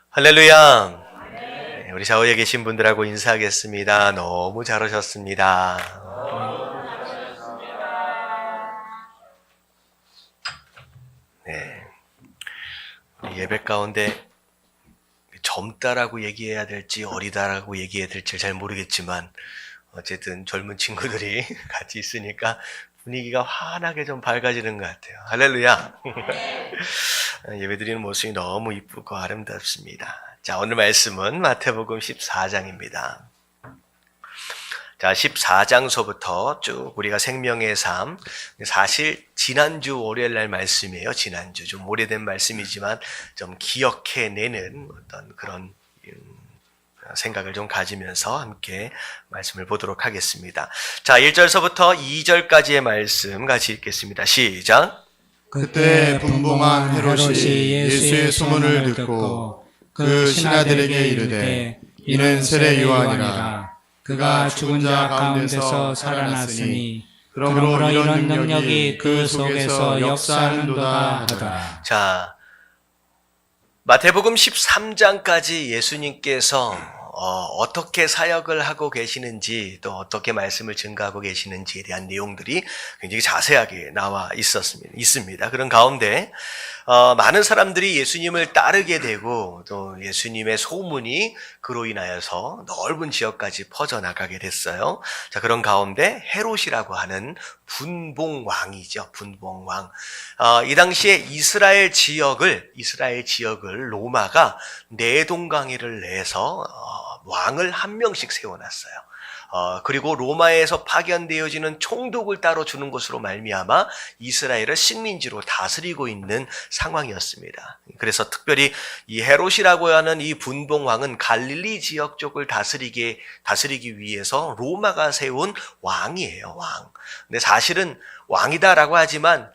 할렐루야. 네, 우리 좌우에 계신 분들하고 인사하겠습니다. 너무 잘 오셨습니다. 네, 우리 예배 가운데 젊다라고 얘기해야 될지 어리다라고 얘기해야 될지 잘 모르겠지만 어쨌든 젊은 친구들이 같이 있으니까 분위기가 환하게 좀 밝아지는 것 같아요. 할렐루야. 예배드리는 모습이 너무 이쁘고 아름답습니다. 자, 오늘 말씀은 마태복음 14장입니다. 자, 14장서부터 쭉 우리가 생명의 삶, 사실 지난주 월요일 날 말씀이에요. 지난주 좀 오래된 말씀이지만 좀 기억해내는 어떤 그런 생각을 좀 가지면서 함께 말씀을 보도록 하겠습니다. 자, 1절서부터 2절까지의 말씀 같이 읽겠습니다. 시작. 그때 분봉한 헤롯이 예수의 소문을 듣고 그 신하들에게 이르되 이는 세례 요한이라. 그가 죽은 자 가운데서 살아났으니 그러므로 이런 능력이 그 속에서 역사하는도다 하더라. 자, 마태복음 13장까지 예수님께서 어떻게 사역을 하고 계시는지 또 어떻게 말씀을 증거하고 계시는지에 대한 내용들이 굉장히 자세하게 나와 있습니다. 그런 가운데 많은 사람들이 예수님을 따르게 되고 또 예수님의 소문이 그로 인하여서 넓은 지역까지 퍼져나가게 됐어요. 자, 그런 가운데 헤롯이라고 하는 분봉왕이죠. 분봉왕. 이 당시에 이스라엘 지역을 로마가 내동강의를 내서 왕을 한 명씩 세워놨어요. 그리고 로마에서 파견되어지는 총독을 따로 주는 것으로 말미암아 이스라엘을 식민지로 다스리고 있는 상황이었습니다. 그래서 특별히 이 헤롯이라고 하는 이 분봉왕은 갈릴리 지역 쪽을 다스리기 위해서 로마가 세운 왕이에요, 왕. 근데 사실은 왕이다라고 하지만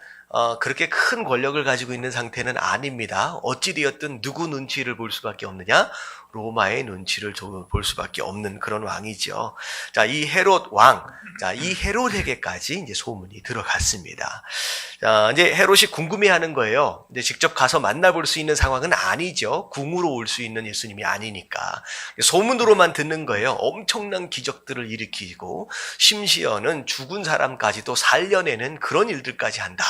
그렇게 큰 권력을 가지고 있는 상태는 아닙니다. 어찌되었든 누구 눈치를 볼 수밖에 없느냐? 로마의 눈치를 볼 수밖에 없는 그런 왕이죠. 자, 이 헤롯 왕, 자, 이 헤롯에게까지 이제 소문이 들어갔습니다. 자, 이제 헤롯이 궁금해하는 거예요. 이제 직접 가서 만나볼 수 있는 상황은 아니죠. 궁으로 올 수 있는 예수님이 아니니까. 소문으로만 듣는 거예요. 엄청난 기적들을 일으키고, 심지어는 죽은 사람까지도 살려내는 그런 일들까지 한다.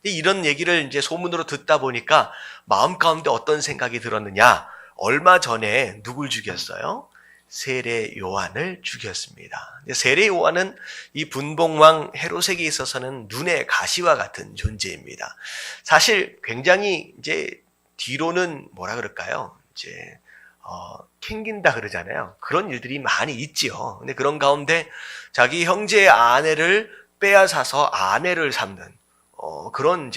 이런 얘기를 이제 소문으로 듣다 보니까 마음 가운데 어떤 생각이 들었느냐? 얼마 전에 누굴 죽였어요? 세례 요한을 죽였습니다. 세례 요한은 이 분봉왕 헤롯에게 있어서는 눈의 가시와 같은 존재입니다. 사실 굉장히 이제 뒤로는 뭐라 그럴까요? 이제 캥긴다 그러잖아요. 그런 일들이 많이 있지요. 근데 그런 가운데 자기 형제의 아내를 빼앗아서 아내를 삼는 그런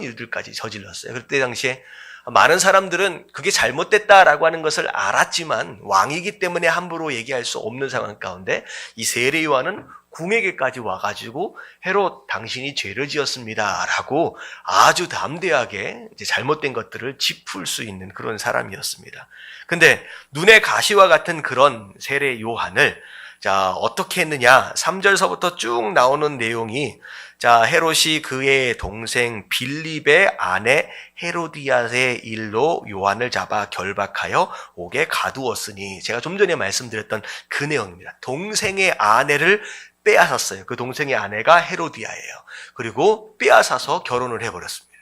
일들까지 저질렀어요. 그때 당시에 많은 사람들은 그게 잘못됐다라고 하는 것을 알았지만 왕이기 때문에 함부로 얘기할 수 없는 상황 가운데 이 세례 요한은 궁에게까지 와가지고 헤롯 당신이 죄를 지었습니다라고 아주 담대하게 이제 잘못된 것들을 짚을 수 있는 그런 사람이었습니다. 근데 눈의 가시와 같은 그런 세례 요한을 자, 어떻게 했느냐? 3절서부터 쭉 나오는 내용이 자, 헤롯이 그의 동생 빌립의 아내 헤로디아의 일로 요한을 잡아 결박하여 옥에 가두었으니 제가 좀 전에 말씀드렸던 그 내용입니다. 동생의 아내를 빼앗았어요. 그 동생의 아내가 헤로디아예요. 그리고 빼앗아서 결혼을 해버렸습니다.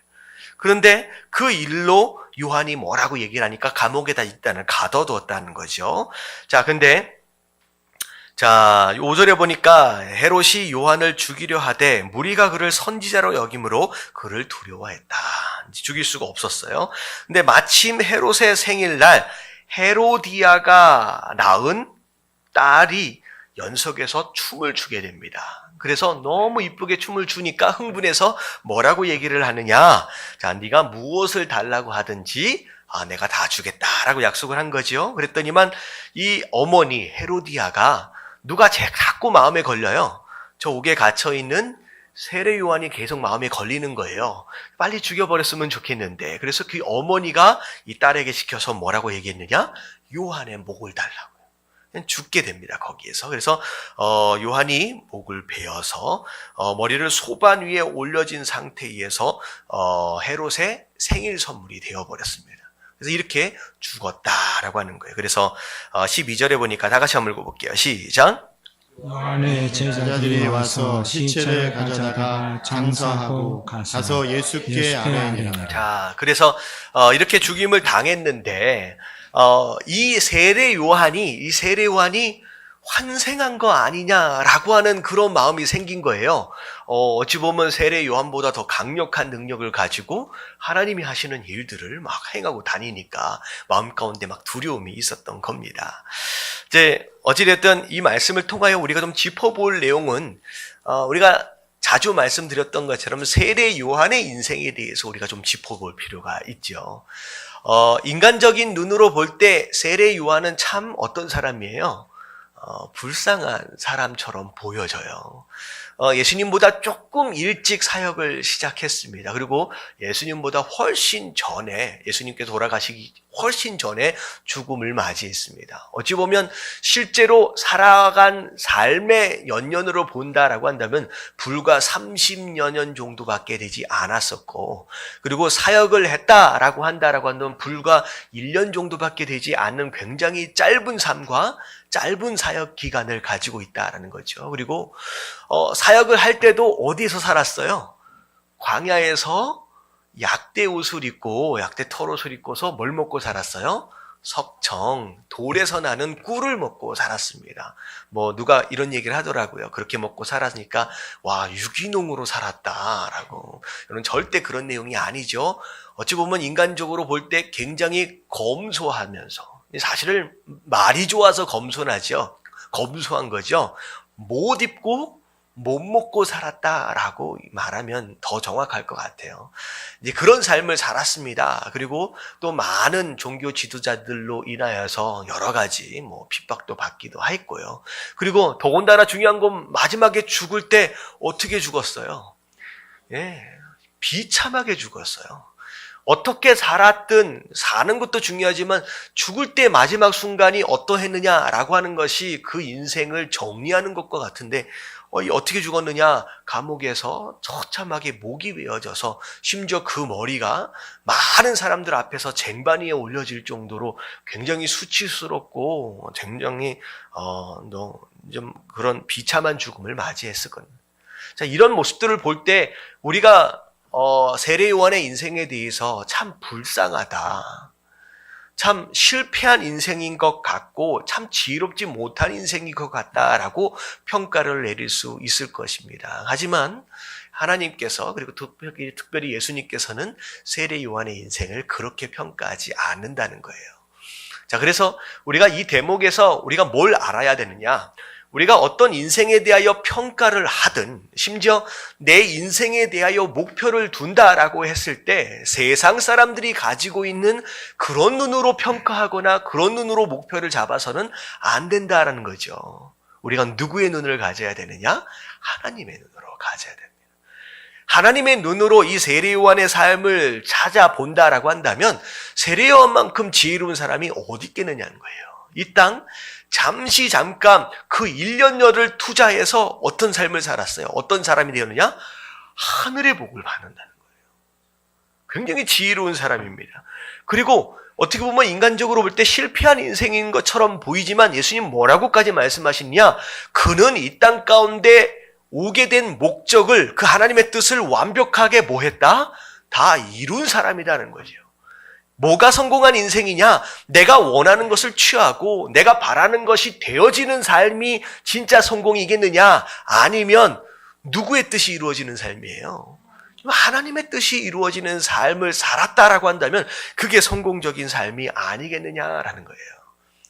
그런데 그 일로 요한이 뭐라고 얘기를 하니까 감옥에다 일단은 가둬두었다는 거죠. 자, 근데 자, 5절에 보니까 헤롯이 요한을 죽이려 하되 무리가 그를 선지자로 여김으로 그를 두려워했다. 죽일 수가 없었어요. 근데 마침 헤롯의 생일날 헤로디아가 낳은 딸이 연속해서 춤을 추게 됩니다. 그래서 너무 이쁘게 춤을 추니까 흥분해서 뭐라고 얘기를 하느냐? 자, 네가 무엇을 달라고 하든지 내가 다 주겠다라고 약속을 한 거죠. 그랬더니만 이 어머니 헤로디아가 누가 자꾸 마음에 걸려요. 저 옥에 갇혀있는 세례 요한이 계속 마음에 걸리는 거예요. 빨리 죽여버렸으면 좋겠는데. 그래서 그 어머니가 이 딸에게 시켜서 뭐라고 얘기했느냐? 요한의 목을 달라고요. 그냥 죽게 됩니다, 거기에서. 그래서 요한이 목을 베어서 머리를 소반 위에 올려진 상태에서 헤롯의 생일 선물이 되어버렸습니다. 그래서 이렇게 죽었다라고 하는 거예요. 그래서 12절에 보니까 다 같이 한번 읽어볼게요. 시작. 요한의 제자들이 와서 시체를 가져다가 장사하고 가서 예수께 아뢰니라. 자, 그래서 이렇게 죽임을 당했는데 이 세례 요한이 환생한 거 아니냐라고 하는 그런 마음이 생긴 거예요. 어찌 보면 세례 요한보다 더 강력한 능력을 가지고 하나님이 하시는 일들을 막 행하고 다니니까 마음 가운데 막 두려움이 있었던 겁니다. 이제 어찌됐든 이 말씀을 통하여 우리가 좀 짚어볼 내용은 우리가 자주 말씀드렸던 것처럼 세례 요한의 인생에 대해서 우리가 좀 짚어볼 필요가 있죠. 인간적인 눈으로 볼 때 세례 요한은 참 어떤 사람이에요? 불쌍한 사람처럼 보여져요. 예수님보다 조금 일찍 사역을 시작했습니다. 그리고 예수님보다 훨씬 전에, 예수님께서 돌아가시기 훨씬 전에 죽음을 맞이했습니다. 어찌 보면 실제로 살아간 삶의 연년으로 본다라고 한다면 불과 30여 년 정도밖에 되지 않았었고, 그리고 사역을 했다라고 한다라고 한다면 불과 1년 정도밖에 되지 않는 굉장히 짧은 삶과 짧은 사역 기간을 가지고 있다라는 거죠. 그리고 사역을 할 때도 어디서 살았어요? 광야에서 약대 옷을 입고 약대 털옷을 입고서 뭘 먹고 살았어요? 석청, 돌에서 나는 꿀을 먹고 살았습니다. 누가 이런 얘기를 하더라고요. 그렇게 먹고 살았으니까 와, 유기농으로 살았다라고. 이건 절대 그런 내용이 아니죠. 어찌 보면 인간적으로 볼 때 굉장히 검소하면서, 사실은 말이 좋아서 검소하죠. 검소한 거죠. 못 입고 못 먹고 살았다라고 말하면 더 정확할 것 같아요. 이제 그런 삶을 살았습니다. 그리고 또 많은 종교 지도자들로 인하여서 여러 가지 핍박도 받기도 했고요. 그리고 더군다나 중요한 건 마지막에 죽을 때 어떻게 죽었어요? 비참하게 죽었어요. 어떻게 살았든 사는 것도 중요하지만 죽을 때 마지막 순간이 어떠했느냐라고 하는 것이 그 인생을 정리하는 것과 같은데 어떻게 죽었느냐? 감옥에서 처참하게 목이 베어져서 심지어 그 머리가 많은 사람들 앞에서 쟁반 위에 올려질 정도로 굉장히 수치스럽고 굉장히 좀 그런 비참한 죽음을 맞이했을 겁니다. 자, 이런 모습들을 볼 때 우리가 세례 요한의 인생에 대해서 참 불쌍하다, 참 실패한 인생인 것 같고 참 지혜롭지 못한 인생인 것 같다라고 평가를 내릴 수 있을 것입니다. 하지만 하나님께서, 그리고 특별히 예수님께서는 세례 요한의 인생을 그렇게 평가하지 않는다는 거예요. 자, 그래서 우리가 이 대목에서 우리가 뭘 알아야 되느냐? 우리가 어떤 인생에 대하여 평가를 하든, 심지어 내 인생에 대하여 목표를 둔다라고 했을 때 세상 사람들이 가지고 있는 그런 눈으로 평가하거나 그런 눈으로 목표를 잡아서는 안 된다라는 거죠. 우리가 누구의 눈을 가져야 되느냐? 하나님의 눈으로 가져야 됩니다. 하나님의 눈으로 이 세례 요한의 삶을 찾아본다라고 한다면 세례 요한만큼 지혜로운 사람이 어디 있겠느냐는 거예요. 이 땅 잠깐 그 1년여를 투자해서 어떤 삶을 살았어요? 어떤 사람이 되었느냐? 하늘의 복을 받는다는 거예요. 굉장히 지혜로운 사람입니다. 그리고 어떻게 보면 인간적으로 볼 때 실패한 인생인 것처럼 보이지만 예수님 뭐라고까지 말씀하시냐? 그는 이 땅 가운데 오게 된 목적을, 그 하나님의 뜻을 완벽하게 했다? 다 이룬 사람이라는 거죠. 뭐가 성공한 인생이냐? 내가 원하는 것을 취하고 내가 바라는 것이 되어지는 삶이 진짜 성공이겠느냐? 아니면 누구의 뜻이 이루어지는 삶이에요? 하나님의 뜻이 이루어지는 삶을 살았다라고 한다면 그게 성공적인 삶이 아니겠느냐라는 거예요.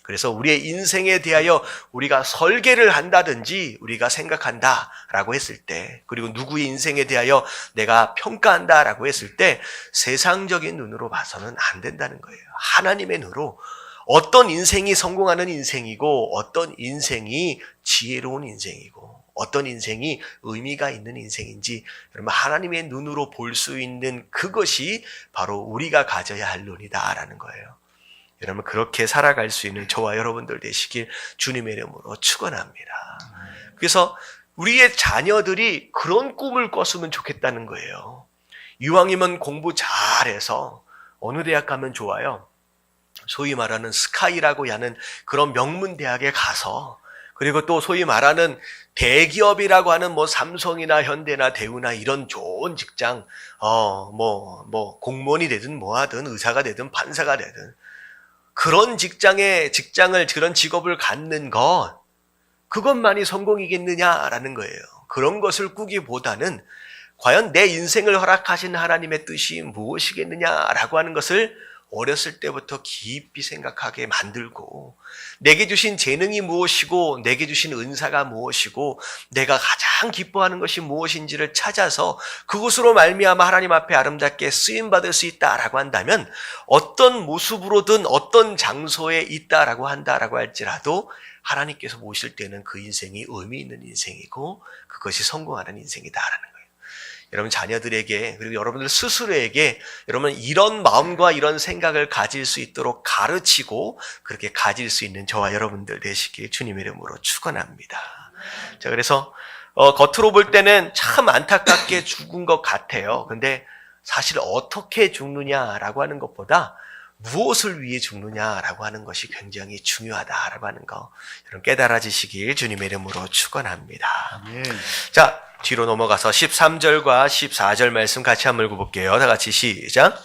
그래서 우리의 인생에 대하여 우리가 설계를 한다든지 우리가 생각한다라고 했을 때, 그리고 누구의 인생에 대하여 내가 평가한다라고 했을 때 세상적인 눈으로 봐서는 안 된다는 거예요. 하나님의 눈으로 어떤 인생이 성공하는 인생이고 어떤 인생이 지혜로운 인생이고 어떤 인생이 의미가 있는 인생인지 여러분 하나님의 눈으로 볼 수 있는 그것이 바로 우리가 가져야 할 눈이다라는 거예요. 여러분 그렇게 살아갈 수 있는 저와 여러분들 되시길 주님의 이름으로 축원합니다. 그래서 우리의 자녀들이 그런 꿈을 꿨으면 좋겠다는 거예요. 이왕이면 공부 잘해서 어느 대학 가면 좋아요? 소위 말하는 스카이라고 하는 그런 명문 대학에 가서, 그리고 또 소위 말하는 대기업이라고 하는 뭐 삼성이나 현대나 대우나 이런 좋은 직장, 공무원이 되든 뭐 하든 의사가 되든 판사가 되든 그런 그런 직업을 갖는 것, 그것만이 성공이겠느냐라는 거예요. 그런 것을 꾸기보다는 과연 내 인생을 허락하신 하나님의 뜻이 무엇이겠느냐라고 하는 것을 어렸을 때부터 깊이 생각하게 만들고, 내게 주신 재능이 무엇이고 내게 주신 은사가 무엇이고 내가 가장 기뻐하는 것이 무엇인지를 찾아서 그것으로 말미암아 하나님 앞에 아름답게 쓰임받을 수 있다라고 한다면, 어떤 모습으로든 어떤 장소에 있다라고 한다라고 할지라도 하나님께서 보실 때는 그 인생이 의미 있는 인생이고 그것이 성공하는 인생이다라는 거예요. 여러분 자녀들에게, 그리고 여러분들 스스로에게 여러분 이런 마음과 이런 생각을 가질 수 있도록 가르치고 그렇게 가질 수 있는 저와 여러분들 되시길 주님의 이름으로 축원합니다. 자, 그래서 겉으로 볼 때는 참 안타깝게 죽은 것 같아요. 근데 사실 어떻게 죽느냐라고 하는 것보다 무엇을 위해 죽느냐라고 하는 것이 굉장히 중요하다라고 하는 거 여러분 깨달아지시길 주님의 이름으로 축원합니다. 예. 자, 뒤로 넘어가서 13절과 14절 말씀 같이 한번 읽어볼게요. 다 같이 시작.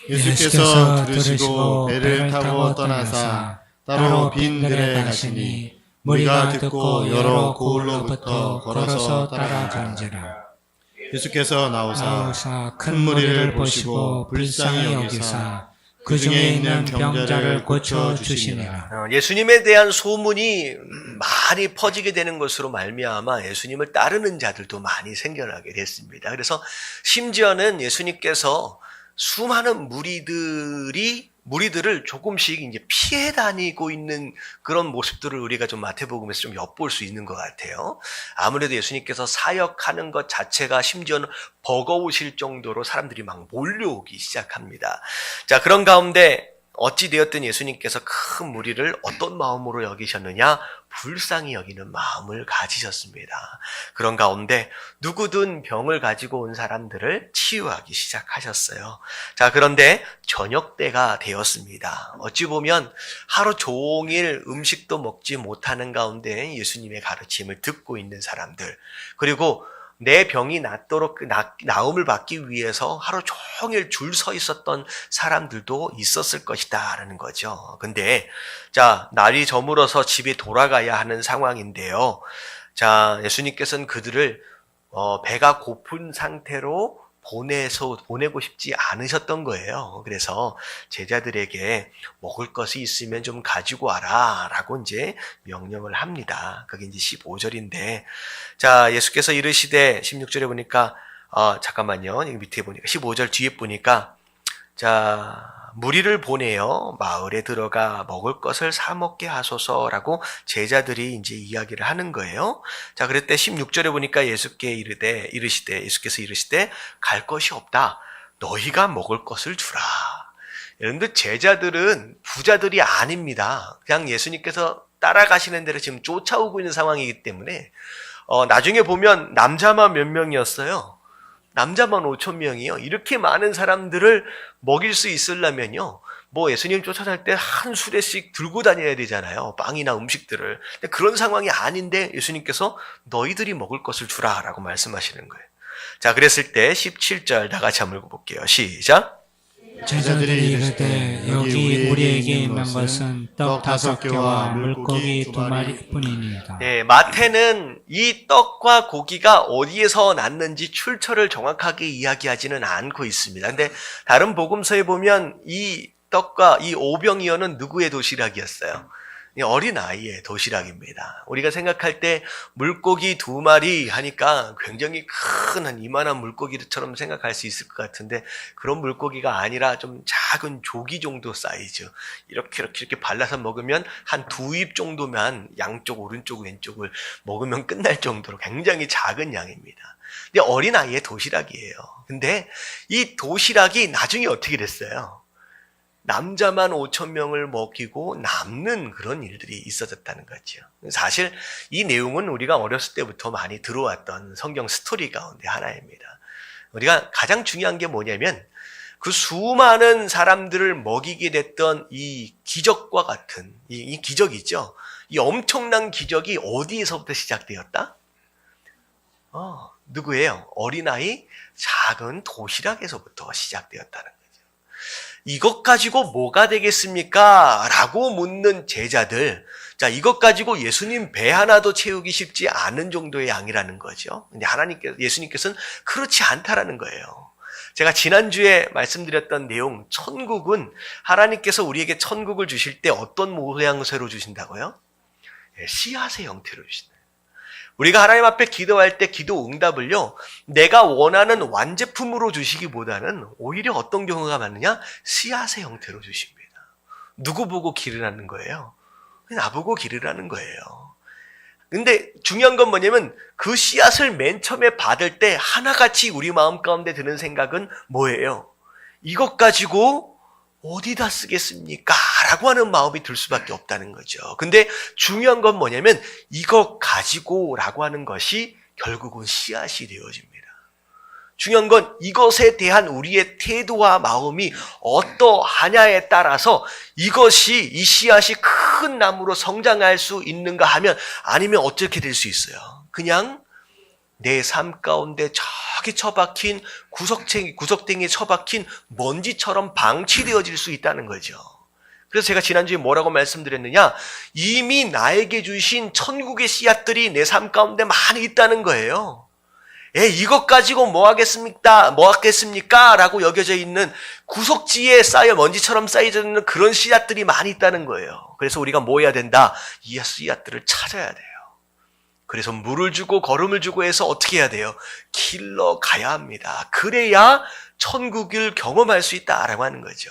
예수께서 들으시고 배를 타고 떠나사 따로 빈 들에 가시니 무리가 듣고 여러 고을로부터 걸어서 따라간지라. 예수께서 나오사 큰 무리를 보시고 불쌍히 여기사 그 중에 있는 병자를 고쳐주시니라. 예수님에 대한 소문이 많이 퍼지게 되는 것으로 말미암아 예수님을 따르는 자들도 많이 생겨나게 됐습니다. 그래서 심지어는 예수님께서 수많은 무리들을 조금씩 이제 피해 다니고 있는 그런 모습들을 우리가 좀 마태복음에서 좀 엿볼 수 있는 것 같아요. 아무래도 예수님께서 사역하는 것 자체가 심지어는 버거우실 정도로 사람들이 막 몰려오기 시작합니다. 자, 그런 가운데 어찌되었든 예수님께서 큰 무리를 어떤 마음으로 여기셨느냐? 불쌍히 여기는 마음을 가지셨습니다. 그런 가운데 누구든 병을 가지고 온 사람들을 치유하기 시작하셨어요. 자, 그런데 저녁 때가 되었습니다. 어찌 보면 하루 종일 음식도 먹지 못하는 가운데 예수님의 가르침을 듣고 있는 사람들, 그리고 내 병이 낫도록 나음을 받기 위해서 하루 종일 줄 서 있었던 사람들도 있었을 것이다 라는 거죠. 근데 자, 날이 저물어서 집에 돌아가야 하는 상황인데요. 자, 예수님께서는 그들을 배가 고픈 상태로 보내고 싶지 않으셨던 거예요. 그래서 제자들에게 먹을 것이 있으면 좀 가지고 와라 라고 이제 명령을 합니다. 그게 이제 15절인데, 자, 예수께서 이르시되 16절에 보니까 잠깐만요. 여기 밑에 보니까 15절 뒤에 보니까, 자, 무리를 보내어 마을에 들어가 먹을 것을 사 먹게 하소서라고 제자들이 이제 이야기를 하는 거예요. 자, 그랬대 16절에 보니까 예수께서 이르시되 갈 것이 없다. 너희가 먹을 것을 주라. 여러분들 제자들은 부자들이 아닙니다. 그냥 예수님께서 따라가시는 대로 지금 쫓아오고 있는 상황이기 때문에 나중에 보면 남자만 몇 명이었어요. 남자만 5,000명이요. 이렇게 많은 사람들을 먹일 수 있으려면요, 뭐 예수님 쫓아다닐 때 한 수레씩 들고 다녀야 되잖아요. 빵이나 음식들을. 근데 그런 상황이 아닌데 예수님께서 너희들이 먹을 것을 주라라고 말씀하시는 거예요. 자, 그랬을 때 17절 다 같이 한번 읽어볼게요. 시작. 제자들이 이르되 여기 우리에게 있는 것은 떡 5개와 물고기 2마리뿐이니이다. 네, 마태는 이 떡과 고기가 어디에서 났는지 출처를 정확하게 이야기하지는 않고 있습니다. 근데 다른 복음서에 보면 이 떡과 이 오병이어는 누구의 도시락이었어요? 어린 아이의 도시락입니다. 우리가 생각할 때 물고기 2마리 하니까 굉장히 큰 한 이만한 물고기처럼 생각할 수 있을 것 같은데, 그런 물고기가 아니라 좀 작은 조기 정도 사이즈, 이렇게 발라서 먹으면 한 2입 정도만 양쪽 오른쪽 왼쪽을 먹으면 끝날 정도로 굉장히 작은 양입니다. 근데 어린 아이의 도시락이에요. 근데 이 도시락이 나중에 어떻게 됐어요? 남자만 5,000명을 먹이고 남는 그런 일들이 있어졌다는 거죠. 사실 이 내용은 우리가 어렸을 때부터 많이 들어왔던 성경 스토리 가운데 하나입니다. 우리가 가장 중요한 게 뭐냐면, 그 수많은 사람들을 먹이게 됐던 이 기적과 같은 이 기적이죠. 이 엄청난 기적이 어디에서부터 시작되었다? 누구예요? 어린아이 작은 도시락에서부터 시작되었다는 거죠. 이것 가지고 뭐가 되겠습니까? 라고 묻는 제자들. 자, 이것 가지고 예수님 배 하나도 채우기 쉽지 않은 정도의 양이라는 거죠. 근데 예수님께서는 그렇지 않다라는 거예요. 제가 지난주에 말씀드렸던 내용, 천국은 하나님께서 우리에게 천국을 주실 때 어떤 모양새로 주신다고요? 씨앗의 형태로 주신다. 우리가 하나님 앞에 기도할 때 기도 응답을요, 내가 원하는 완제품으로 주시기보다는 오히려 어떤 경우가 많느냐? 씨앗의 형태로 주십니다. 누구 보고 기르라는 거예요? 나보고 기르라는 거예요. 근데 중요한 건 뭐냐면 그 씨앗을 맨 처음에 받을 때 하나같이 우리 마음 가운데 드는 생각은 뭐예요? 이것 가지고 어디다 쓰겠습니까? 라고 하는 마음이 들 수밖에 없다는 거죠. 근데 중요한 건 뭐냐면 이것 가지고 라고 하는 것이 결국은 씨앗이 되어집니다. 중요한 건 이것에 대한 우리의 태도와 마음이 어떠하냐에 따라서 이것이 이 씨앗이 큰 나무로 성장할 수 있는가 하면 아니면 어떻게 될 수 있어요. 그냥 내 삶 가운데 저기 처박힌 구석탱이에 처박힌 먼지처럼 방치되어질 수 있다는 거죠. 그래서 제가 지난주에 뭐라고 말씀드렸느냐? 이미 나에게 주신 천국의 씨앗들이 내 삶 가운데 많이 있다는 거예요. 이것 가지고 뭐 하겠습니까? 라고 여겨져 있는 구석지에 먼지처럼 쌓여져 있는 그런 씨앗들이 많이 있다는 거예요. 그래서 우리가 뭐 해야 된다? 이 씨앗들을 찾아야 돼요. 그래서 물을 주고 걸음을 주고 해서 어떻게 해야 돼요? 길러 가야 합니다. 그래야 천국을 경험할 수 있다라고 하는 거죠.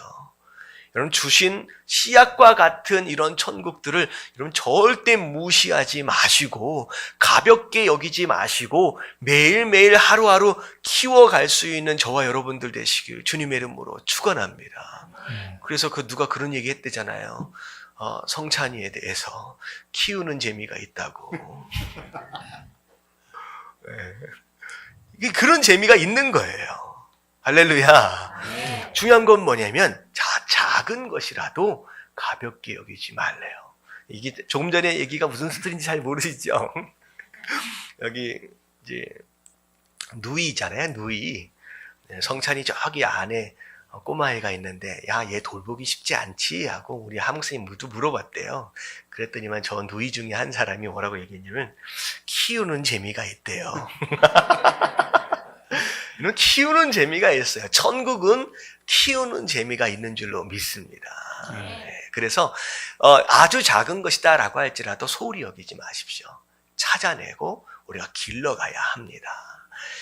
여러분, 주신 씨앗과 같은 이런 천국들을 여러분 절대 무시하지 마시고 가볍게 여기지 마시고 매일매일 하루하루 키워갈 수 있는 저와 여러분들 되시길 주님의 이름으로 축원합니다. 그래서 누가 그런 얘기 했대잖아요. 성찬이에 대해서 키우는 재미가 있다고. 이게 그런 재미가 있는 거예요. 할렐루야. 중요한 건 뭐냐면 작은 것이라도 가볍게 여기지 말래요. 이게 조금 전에 얘기가 무슨 스토리인지 잘 모르시죠? 여기 이제 누이잖아요. 누이. 성찬이 저기 안에 꼬마애가 있는데 야, 얘 돌보기 쉽지 않지? 하고 우리 한목사님 모두 물어봤대요. 그랬더니만 저 누이 중에 한 사람이 뭐라고 얘기했냐면 키우는 재미가 있대요. 이런 키우는 재미가 있어요. 천국은 키우는 재미가 있는 줄로 믿습니다. 그래서 아주 작은 것이다 라고 할지라도 소홀히 여기지 마십시오. 찾아내고 우리가 길러가야 합니다.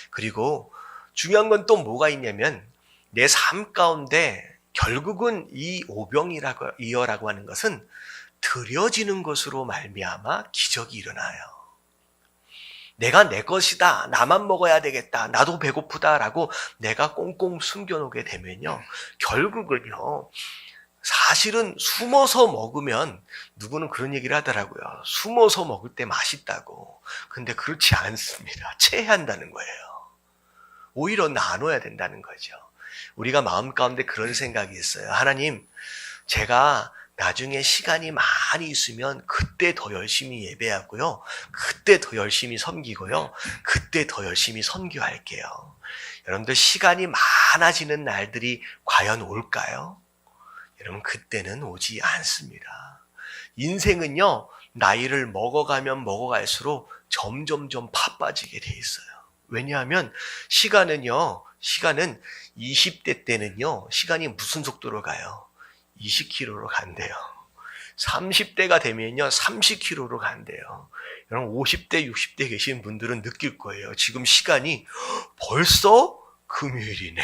그리고 중요한 건 또 뭐가 있냐면 내 삶 가운데 결국은 이 오병이어라고 하는 것은 드려지는 것으로 말미암아 기적이 일어나요. 내가 내 것이다. 나만 먹어야 되겠다. 나도 배고프다라고 내가 꽁꽁 숨겨놓게 되면요. 결국은요. 사실은 숨어서 먹으면 누구는 그런 얘기를 하더라고요. 숨어서 먹을 때 맛있다고. 근데 그렇지 않습니다. 체한다는 거예요. 오히려 나눠야 된다는 거죠. 우리가 마음 가운데 그런 생각이 있어요. 하나님, 제가 나중에 시간이 많이 있으면 그때 더 열심히 예배하고요. 그때 더 열심히 섬기고요. 그때 더 열심히 선교할게요. 여러분들 시간이 많아지는 날들이 과연 올까요? 여러분 그때는 오지 않습니다. 인생은요. 나이를 먹어가면 먹어갈수록 점점점 바빠지게 돼 있어요. 왜냐하면 시간은 20대 때는요. 시간이 무슨 속도로 가요? 20km로 간대요. 30대가 되면요. 30km로 간대요. 여러분 50대, 60대 계신 분들은 느낄 거예요. 지금 시간이 벌써 금요일이네.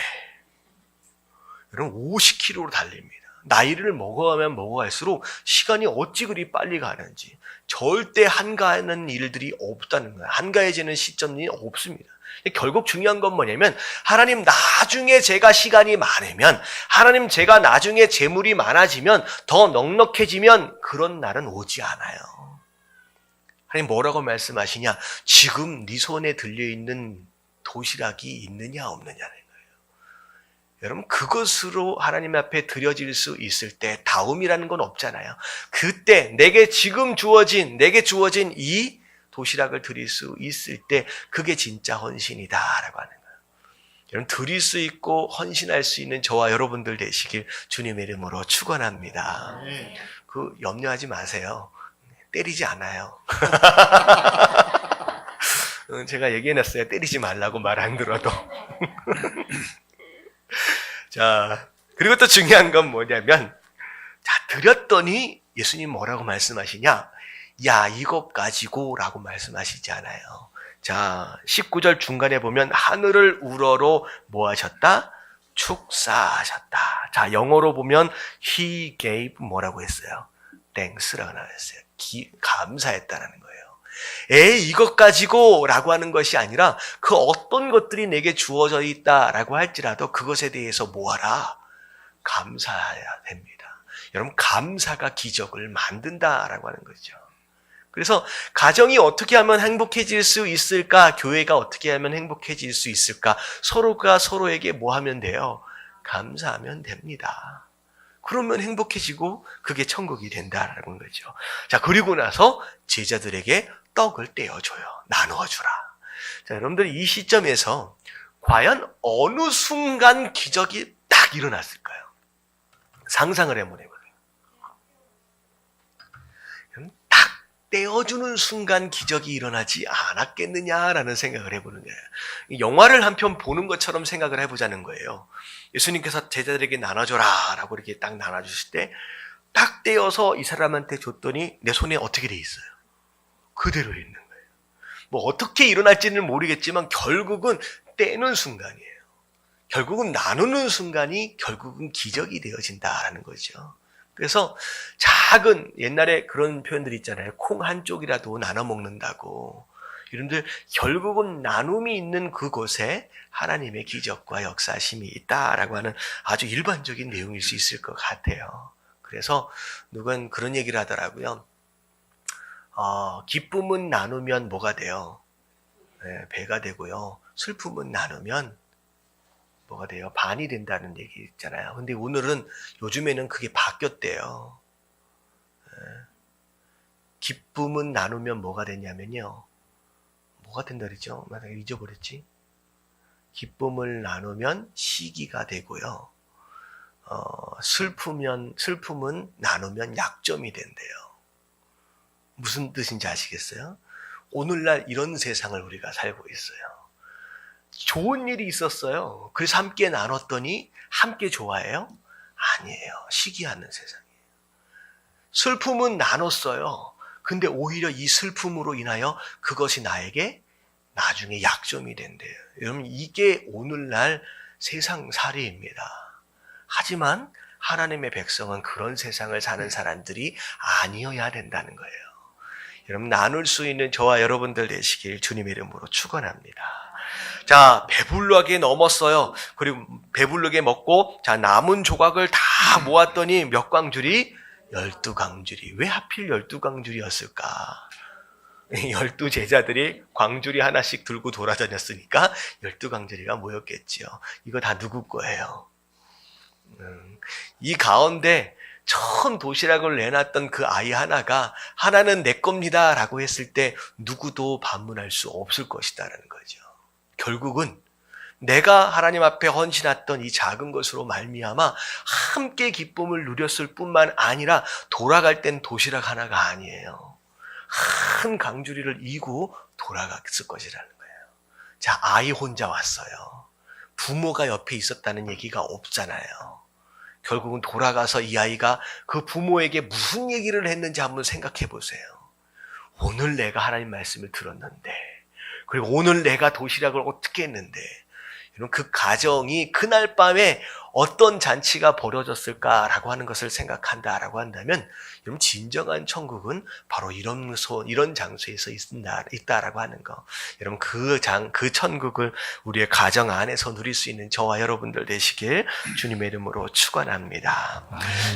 여러분 50km로 달립니다. 나이를 먹어가면 먹어갈수록 시간이 어찌 그리 빨리 가는지 절대 한가하는 일들이 없다는 거예요. 한가해지는 시점이 없습니다. 결국 중요한 건 뭐냐면 하나님 나중에 제가 시간이 많으면 하나님 제가 나중에 재물이 많아지면 더 넉넉해지면 그런 날은 오지 않아요. 하나님 뭐라고 말씀하시냐? 지금 네 손에 들려있는 도시락이 있느냐 없느냐는 거예요. 여러분 그것으로 하나님 앞에 드려질 수 있을 때 다움이라는 건 없잖아요. 그때 내게 주어진 이 도시락을 드릴 수 있을 때 그게 진짜 헌신이다라고 하는 거예요. 여러분 드릴 수 있고 헌신할 수 있는 저와 여러분들 되시길 주님의 이름으로 축원합니다. 그 염려하지 마세요. 때리지 않아요. 제가 얘기해놨어요. 때리지 말라고 말 안 들어도. 자, 그리고 또 중요한 건 뭐냐면, 자, 드렸더니 예수님 뭐라고 말씀하시냐? 야, 이것 가지고 라고 말씀하시지 않아요. 자, 19절 중간에 보면 하늘을 우러러 뭐 하셨다? 축사하셨다. 자, 영어로 보면 he gave 뭐라고 했어요? thanks라고 나왔어요. 감사했다라는 거예요. 이것 가지고 라고 하는 것이 아니라 그 어떤 것들이 내게 주어져 있다라고 할지라도 그것에 대해서 뭐하라? 감사해야 됩니다. 여러분 감사가 기적을 만든다라고 하는 거죠. 그래서 가정이 어떻게 하면 행복해질 수 있을까? 교회가 어떻게 하면 행복해질 수 있을까? 서로가 서로에게 뭐 하면 돼요? 감사하면 됩니다. 그러면 행복해지고 그게 천국이 된다라는 거죠. 자, 그리고 나서 제자들에게 떡을 떼어줘요. 나누어주라. 자, 여러분들 이 시점에서 과연 어느 순간 기적이 딱 일어났을까요? 상상을 한번 해보세요. 딱 떼어주는 순간 기적이 일어나지 않았겠느냐라는 생각을 해보는 거예요. 영화를 한 편 보는 것처럼 생각을 해보자는 거예요. 예수님께서 제자들에게 나눠줘라 라고 이렇게 딱 나눠주실 때 딱 떼어서 이 사람한테 줬더니 내 손에 어떻게 돼 있어요? 그대로 있는 거예요. 뭐 어떻게 일어날지는 모르겠지만 결국은 떼는 순간이에요. 결국은 나누는 순간이 결국은 기적이 되어진다라는 거죠. 그래서 작은 옛날에 그런 표현들이 있잖아요. 콩 한 쪽이라도 나눠 먹는다고. 여러분들 결국은 나눔이 있는 그곳에 하나님의 기적과 역사심이 있다라고 하는 아주 일반적인 내용일 수 있을 것 같아요. 그래서 누군 그런 얘기를 하더라고요. 기쁨은 나누면 뭐가 돼요? 네, 배가 되고요. 슬픔은 나누면 뭐가 돼요? 반이 된다는 얘기 있잖아요. 근데 오늘은 요즘에는 그게 바뀌었대요. 기쁨은 나누면 뭐가 되냐면요. 뭐가 된다 그랬죠? 내가 잊어버렸지? 기쁨을 나누면 시기가 되고요. 슬픔은 나누면 약점이 된대요. 무슨 뜻인지 아시겠어요? 오늘날 이런 세상을 우리가 살고 있어요. 좋은 일이 있었어요. 그래서 함께 나눴더니 함께 좋아해요? 아니에요. 시기하는 세상이에요. 슬픔은 나눴어요. 근데 오히려 이 슬픔으로 인하여 그것이 나에게 나중에 약점이 된대요. 여러분 이게 오늘날 세상살이입니다. 하지만 하나님의 백성은 그런 세상을 사는 사람들이 아니어야 된다는 거예요. 여러분 나눌 수 있는 저와 여러분들 되시길 주님의 이름으로 축원합니다. 자, 배불르게 넘었어요. 그리고 배불르게 먹고 자 남은 조각을 다 모았더니 몇 광줄이? 12광줄이. 왜 하필 12광줄이었을까? 12 제자들이 광줄이 하나씩 들고 돌아다녔으니까 12광줄이가 모였겠지요. 이거 다 누구 거예요? 이 가운데 처음 도시락을 내놨던 그 아이 하나가 하나는 내 겁니다 라고 했을 때 누구도 반문할 수 없을 것이다라는 거죠. 결국은 내가 하나님 앞에 헌신했던 이 작은 것으로 말미암아 함께 기쁨을 누렸을 뿐만 아니라 돌아갈 땐 도시락 하나가 아니에요. 한 강주리를 이고 돌아갔을 것이라는 거예요. 자, 아이 혼자 왔어요. 부모가 옆에 있었다는 얘기가 없잖아요. 결국은 돌아가서 이 아이가 그 부모에게 무슨 얘기를 했는지 한번 생각해 보세요. 오늘 내가 하나님 말씀을 들었는데, 그리고 오늘 내가 도시락을 어떻게 했는데, 이런 그 가정이 그날 밤에 어떤 잔치가 벌어졌을까라고 하는 것을 생각한다라고 한다면, 여러분 진정한 천국은 바로 이런 장소에서 있다라고 하는 거. 여러분 그 천국을 우리의 가정 안에서 누릴 수 있는 저와 여러분들 되시길 주님의 이름으로 축원합니다.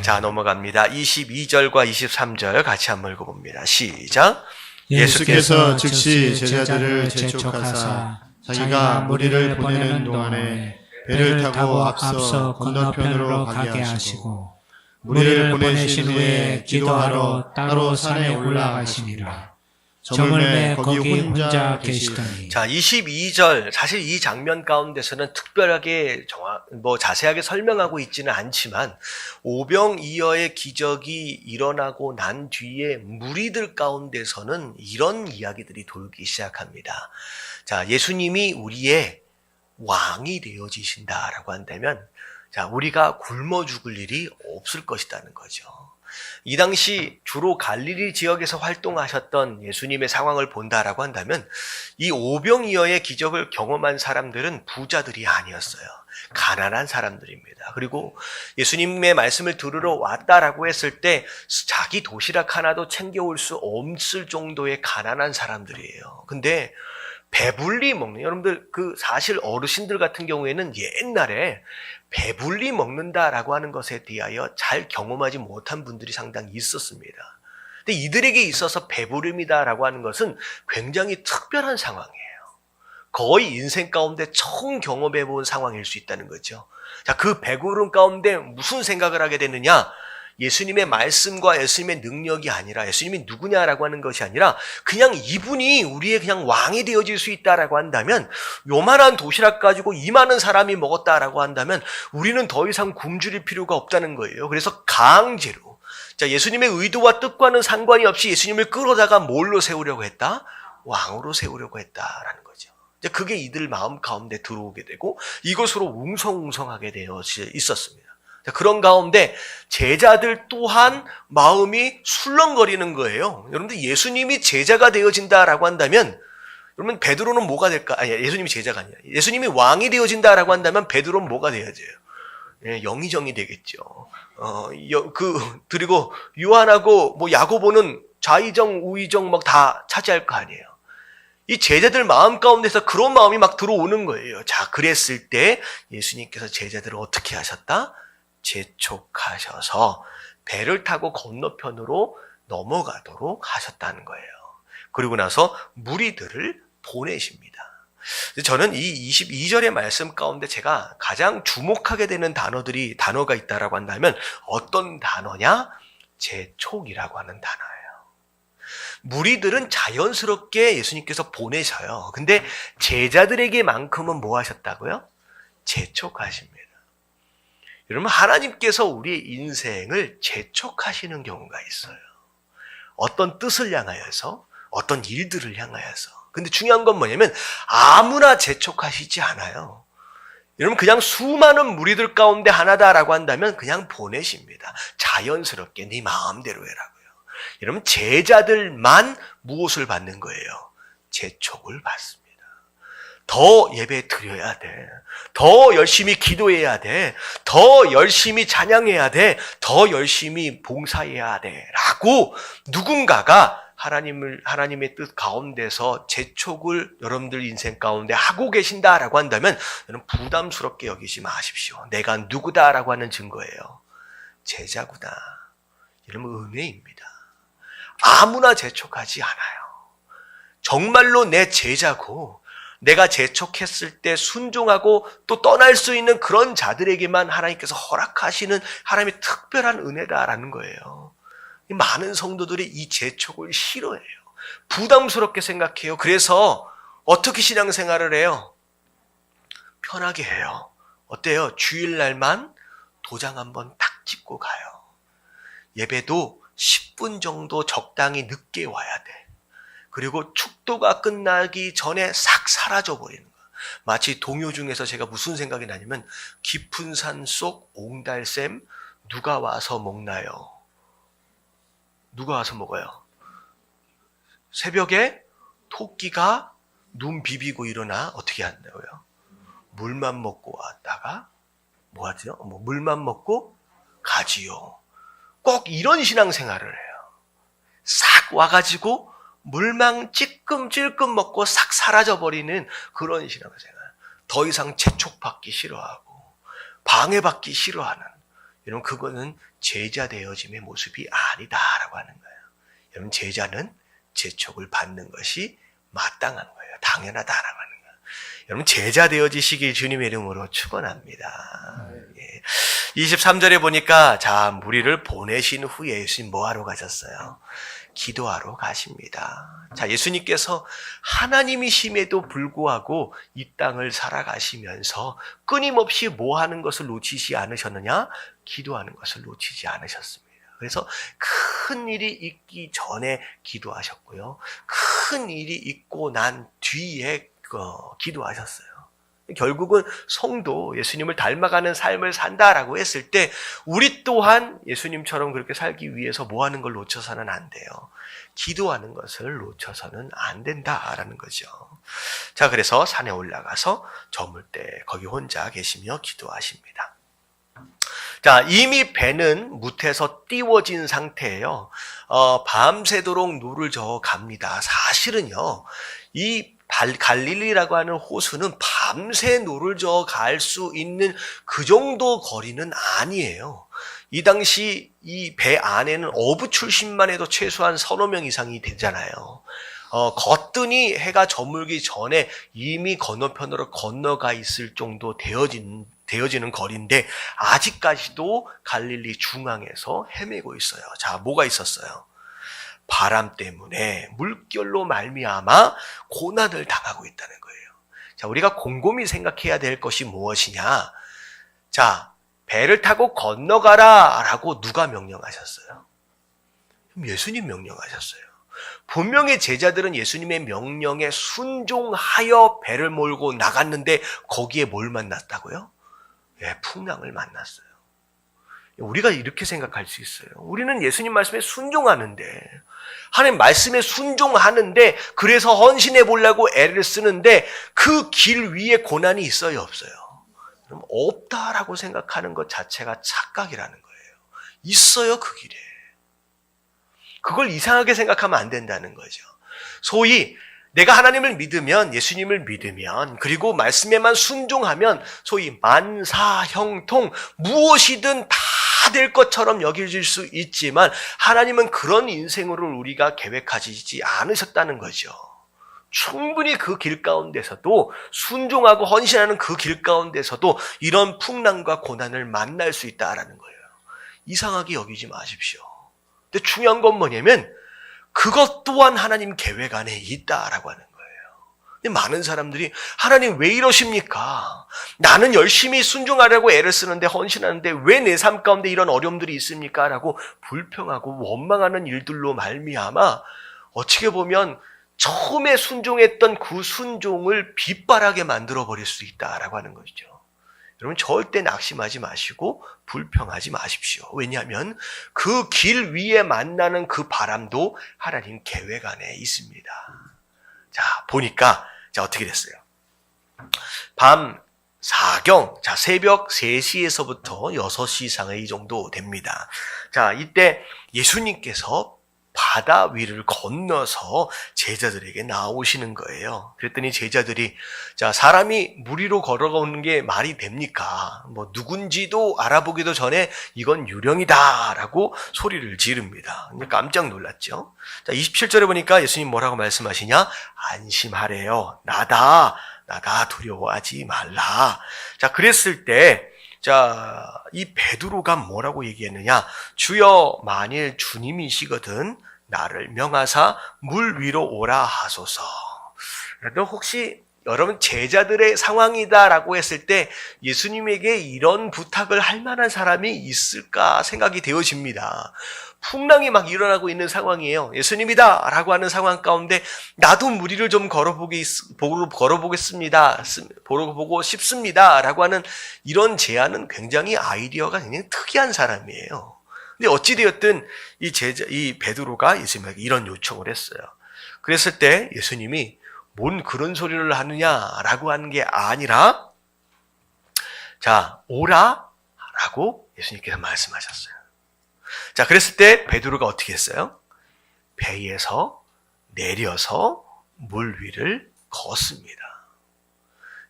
자, 넘어갑니다. 22절과 23절 같이 한번 읽어봅니다. 시작. 예수께서 즉시 제자들을 재촉하사 자기가 무리를 보내는 동안에 배를 타고 앞서 건너편으로 가게 하시고 무리를 보내신 후에 기도하러 따로 산에 올라가시니라. 저물매 거기 혼자 계시더니. 자, 22절, 사실 이 장면 가운데서는 특별하게 자세하게 설명하고 있지는 않지만, 오병이어의 기적이 일어나고 난 뒤에 무리들 가운데서는 이런 이야기들이 돌기 시작합니다. 자, 예수님이 우리의 왕이 되어지신다라고 한다면, 자, 우리가 굶어 죽을 일이 없을 것이라는 거죠. 이 당시 주로 갈릴리 지역에서 활동하셨던 예수님의 상황을 본다라고 한다면 이 오병이어의 기적을 경험한 사람들은 부자들이 아니었어요. 가난한 사람들입니다. 그리고 예수님의 말씀을 들으러 왔다라고 했을 때 자기 도시락 하나도 챙겨올 수 없을 정도의 가난한 사람들이에요. 근데 배불리 먹는, 여러분들 사실 어르신들 같은 경우에는 옛날에 배불리 먹는다라고 하는 것에 대하여 잘 경험하지 못한 분들이 상당히 있었습니다. 근데 이들에게 있어서 배부름이다라고 하는 것은 굉장히 특별한 상황이에요. 거의 인생 가운데 처음 경험해 본 상황일 수 있다는 거죠. 자, 그 배부름 가운데 무슨 생각을 하게 되느냐? 예수님의 말씀과 예수님의 능력이 아니라 예수님이 누구냐라고 하는 것이 아니라 그냥 이분이 우리의 그냥 왕이 되어질 수 있다라고 한다면, 요만한 도시락 가지고 이 많은 사람이 먹었다라고 한다면 우리는 더 이상 굶주릴 필요가 없다는 거예요. 그래서 강제로, 자, 예수님의 의도와 뜻과는 상관이 없이 예수님을 끌어다가 뭘로 세우려고 했다? 왕으로 세우려고 했다라는 거죠. 그게 이들 마음 가운데 들어오게 되고 이것으로 웅성웅성하게 되어 있었습니다. 그런 가운데 제자들 또한 마음이 술렁거리는 거예요. 여러분들, 예수님이 제자가 되어진다라고 한다면, 여러분, 베드로는 뭐가 될까? 아니, 예수님이 제자가 아니라 예수님이 왕이 되어진다라고 한다면 베드로는 뭐가 되어져요? 예, 영의정이 되겠죠. 그리고 요한하고 야고보는 좌의정, 우의정 막 다 차지할 거 아니에요. 이 제자들 마음 가운데서 그런 마음이 막 들어오는 거예요. 자, 그랬을 때 예수님께서 제자들을 어떻게 하셨다? 재촉하셔서 배를 타고 건너편으로 넘어가도록 하셨다는 거예요. 그리고 나서 무리들을 보내십니다. 저는 이 22절의 말씀 가운데 제가 가장 주목하게 되는 단어가 있다라고 한다면 어떤 단어냐? 재촉이라고 하는 단어예요. 무리들은 자연스럽게 예수님께서 보내셔요. 근데 제자들에게만큼은 뭐 하셨다고요? 재촉하십니다. 여러분, 하나님께서 우리의 인생을 재촉하시는 경우가 있어요. 어떤 뜻을 향하여서, 어떤 일들을 향하여서. 근데 중요한 건 뭐냐면 아무나 재촉하시지 않아요. 여러분, 그냥 수많은 무리들 가운데 하나다라고 한다면 그냥 보내십니다. 자연스럽게 네 마음대로 해라고요. 여러분, 제자들만 무엇을 받는 거예요? 재촉을 받습니다. 더 예배 드려야 돼. 더 열심히 기도해야 돼. 더 열심히 찬양해야 돼. 더 열심히 봉사해야 돼. 라고 누군가가 하나님의 뜻 가운데서 재촉을 여러분들 인생 가운데 하고 계신다라고 한다면 여러분, 부담스럽게 여기지 마십시오. 내가 누구다라고 하는 증거예요. 제자구나. 이러면 은혜입니다. 아무나 재촉하지 않아요. 정말로 내 제자고 내가 재촉했을 때 순종하고 또 떠날 수 있는 그런 자들에게만 하나님께서 허락하시는 하나님의 특별한 은혜다라는 거예요. 많은 성도들이 이 재촉을 싫어해요. 부담스럽게 생각해요. 그래서 어떻게 신앙생활을 해요? 편하게 해요. 어때요? 주일날만 도장 한번 탁 찍고 가요. 예배도 10분 정도 적당히 늦게 와야 돼. 그리고 축도가 끝나기 전에 싹 사라져버리는 거야. 마치 동요 중에서 제가 무슨 생각이 나냐면 깊은 산 속 옹달샘 누가 와서 먹나요? 누가 와서 먹어요? 새벽에 토끼가 눈 비비고 일어나 어떻게 한다고요? 물만 먹고 왔다가 뭐 하죠? 물만 먹고 가지요. 꼭 이런 신앙생활을 해요. 싹 와가지고 물만 찔끔찔끔 먹고 싹 사라져버리는 그런 신앙생활. 더 이상 재촉받기 싫어하고 방해받기 싫어하는, 여러분, 그거는 제자 되어짐의 모습이 아니다라고 하는 거예요. 여러분, 제자는 재촉을 받는 것이 마땅한 거예요. 당연하다라고 하는 거예요. 여러분 제자 되어지시길 주님의 이름으로 축원합니다. 23절에 보니까 자 무리를 보내신 후에 예수님 뭐하러 가셨어요? 기도하러 가십니다. 자, 예수님께서 하나님이심에도 불구하고 이 땅을 살아가시면서 끊임없이 뭐 하는 것을 놓치지 않으셨느냐? 기도하는 것을 놓치지 않으셨습니다. 그래서 큰 일이 있기 전에 기도하셨고요. 큰 일이 있고 난 뒤에 기도하셨어요. 결국은 성도, 예수님을 닮아가는 삶을 산다라고 했을 때 우리 또한 예수님처럼 그렇게 살기 위해서 뭐 하는 걸 놓쳐서는 안 돼요. 기도하는 것을 놓쳐서는 안 된다라는 거죠. 자, 그래서 산에 올라가서 저물 때 거기 혼자 계시며 기도하십니다. 자, 이미 배는 무태에서 띄워진 상태예요. 밤새도록 노를 저어 갑니다. 사실은요, 이 갈릴리라고 하는 호수는 밤새 노를 저어 갈 수 있는 그 정도 거리는 아니에요. 이 당시 이 배 안에는 어부 출신만 해도 최소한 3-4명 이상이 되잖아요. 거뜬히 해가 저물기 전에 이미 건너편으로 건너가 있을 정도 되어지는 거리인데 아직까지도 갈릴리 중앙에서 헤매고 있어요. 자, 뭐가 있었어요? 바람 때문에 물결로 말미암아 고난을 당하고 있다는 거예요. 자, 우리가 곰곰이 생각해야 될 것이 무엇이냐? 자, 배를 타고 건너가라 라고 누가 명령하셨어요? 예수님 명령하셨어요. 분명히 제자들은 예수님의 명령에 순종하여 배를 몰고 나갔는데 거기에 뭘 만났다고요? 예, 풍랑을 만났어요. 우리가 이렇게 생각할 수 있어요. 우리는 예수님 말씀에 순종하는데, 하나님 말씀에 순종하는데, 그래서 헌신해 보려고 애를 쓰는데, 그 길 위에 고난이 있어요, 없어요? 그럼 없다라고 생각하는 것 자체가 착각이라는 거예요. 있어요, 그 길에. 그걸 이상하게 생각하면 안 된다는 거죠. 소위, 내가 하나님을 믿으면, 예수님을 믿으면, 그리고 말씀에만 순종하면, 소위 만사형통, 무엇이든 다 될 것처럼 여겨질 수 있지만 하나님은 그런 인생으로 우리가 계획하지 않으셨다는 거죠. 충분히 그 길 가운데서도 순종하고 헌신하는 그 길 가운데서도 이런 풍랑과 고난을 만날 수 있다라는 거예요. 이상하게 여기지 마십시오. 근데 중요한 건 뭐냐면 그것 또한 하나님 계획 안에 있다라고 하는 거예요. 근데 많은 사람들이 하나님 왜 이러십니까? 나는 열심히 순종하려고 애를 쓰는데 헌신하는데 왜 내 삶 가운데 이런 어려움들이 있습니까? 라고 불평하고 원망하는 일들로 말미암아 어떻게 보면 처음에 순종했던 그 순종을 빗바라게 만들어버릴 수 있다라고 하는 것이죠. 여러분 절대 낙심하지 마시고 불평하지 마십시오. 왜냐하면 그 길 위에 만나는 그 바람도 하나님 계획 안에 있습니다. 자, 보니까 자 어떻게 됐어요? 밤 4경, 자 새벽 3시에서부터 6시 상의 정도 됩니다. 자, 이때 예수님께서 바다 위를 건너서 제자들에게 나오시는 거예요. 그랬더니 제자들이 자 사람이 물 위로 걸어가는 게 말이 됩니까? 뭐 누군지도 알아보기도 전에 이건 유령이다 라고 소리를 지릅니다. 깜짝 놀랐죠. 자 27절에 보니까 예수님 뭐라고 말씀하시냐? 안심하래요. 나다 두려워하지 말라. 자 그랬을 때 자, 이 베드로가 뭐라고 얘기했느냐? 주여, 만일 주님이시거든 나를 명하사 물 위로 오라 하소서. 그래도 혹시 여러분 제자들의 상황이다라고 했을 때 예수님에게 이런 부탁을 할 만한 사람이 있을까 생각이 되어집니다. 풍랑이 막 일어나고 있는 상황이에요. 예수님이다 라고 하는 상황 가운데 나도 물 위를 좀 걸어보고 싶습니다 라고 하는 이런 제안은 굉장히 아이디어가 굉장히 특이한 사람이에요. 근데 어찌되었든 이 베드로가 예수님에게 이런 요청을 했어요. 그랬을 때 예수님이 뭔 그런 소리를 하느냐라고 하는 게 아니라 자 오라 라고 예수님께서 말씀하셨어요. 자 그랬을 때 베드로가 어떻게 했어요? 배에서 내려서 물 위를 걷습니다.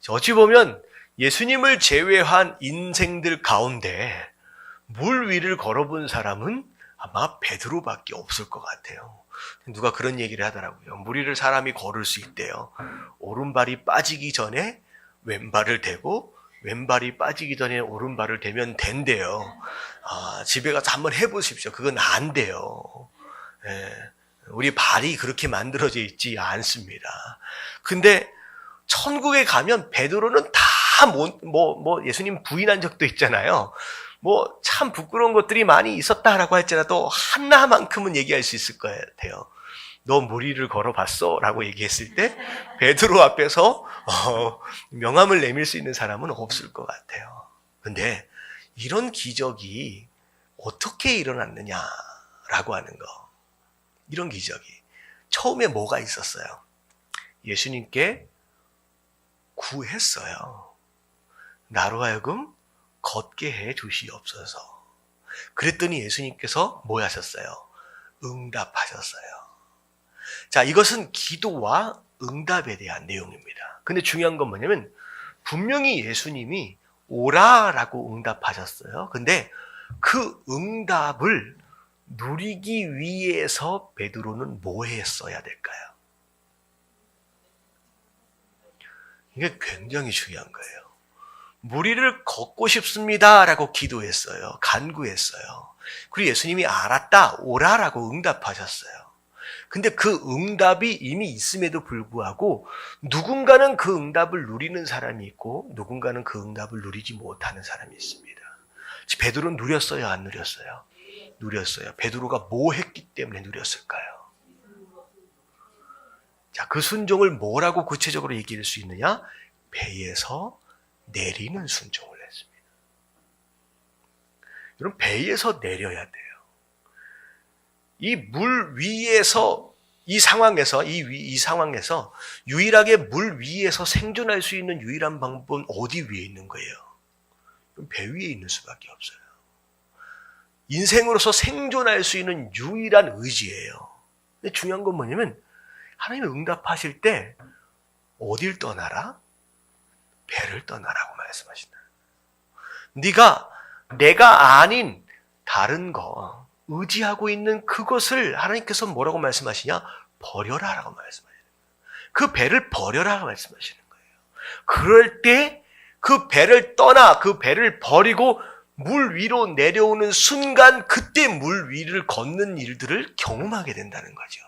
어찌 보면 예수님을 제외한 인생들 가운데 물 위를 걸어본 사람은 아마 베드로밖에 없을 것 같아요. 누가 그런 얘기를 하더라고요. 무리를 사람이 걸을 수 있대요. 오른발이 빠지기 전에 왼발을 대고 왼발이 빠지기 전에 오른발을 대면 된대요. 집에 가서 한번 해보십시오. 그건 안 돼요. 예, 우리 발이 그렇게 만들어져 있지 않습니다. 근데 천국에 가면 베드로는 다 예수님 부인한 적도 있잖아요. 참 부끄러운 것들이 많이 있었다라고 할지라도 하나만큼은 얘기할 수 있을 것 같아요. 너 무리를 걸어봤어? 라고 얘기했을 때 베드로 앞에서 명함을 내밀 수 있는 사람은 없을 것 같아요. 근데 이런 기적이 어떻게 일어났느냐라고 하는 거. 이런 기적이 처음에 뭐가 있었어요? 예수님께 구했어요. 나로 하여금 걷게 해 주시옵소서. 그랬더니 예수님께서 뭐 하셨어요? 응답하셨어요. 자, 이것은 기도와 응답에 대한 내용입니다. 근데 중요한 건 뭐냐면 분명히 예수님이 오라라고 응답하셨어요. 근데 그 응답을 누리기 위해서 베드로는 뭐 했어야 될까요? 이게 굉장히 중요한 거예요. 무리를 걷고 싶습니다라고 기도했어요. 간구했어요. 그리고 예수님이 알았다, 오라라고 응답하셨어요. 근데 그 응답이 이미 있음에도 불구하고 누군가는 그 응답을 누리는 사람이 있고 누군가는 그 응답을 누리지 못하는 사람이 있습니다. 베드로는 누렸어요, 안 누렸어요? 누렸어요. 베드로가 뭐 했기 때문에 누렸을까요? 자, 그 순종을 뭐라고 구체적으로 얘기할 수 있느냐? 배에서 내리는 순종을 했습니다. 여러분, 배에서 내려야 돼요. 이 물 위에서, 이 상황에서 유일하게 물 위에서 생존할 수 있는 유일한 방법은 어디 위에 있는 거예요? 배 위에 있는 수밖에 없어요. 인생으로서 생존할 수 있는 유일한 의지예요. 근데 중요한 건 뭐냐면 하나님이 응답하실 때 어딜 떠나라? 배를 떠나라고 말씀하신다. 내가 아닌 다른 거 의지하고 있는 그것을 하나님께서 뭐라고 말씀하시냐? 버려라라고 말씀하시는 거예요. 그 배를 버려라라고 말씀하시는 거예요. 그럴 때 그 배를 떠나 그 배를 버리고 물 위로 내려오는 순간 그때 물 위를 걷는 일들을 경험하게 된다는 거죠.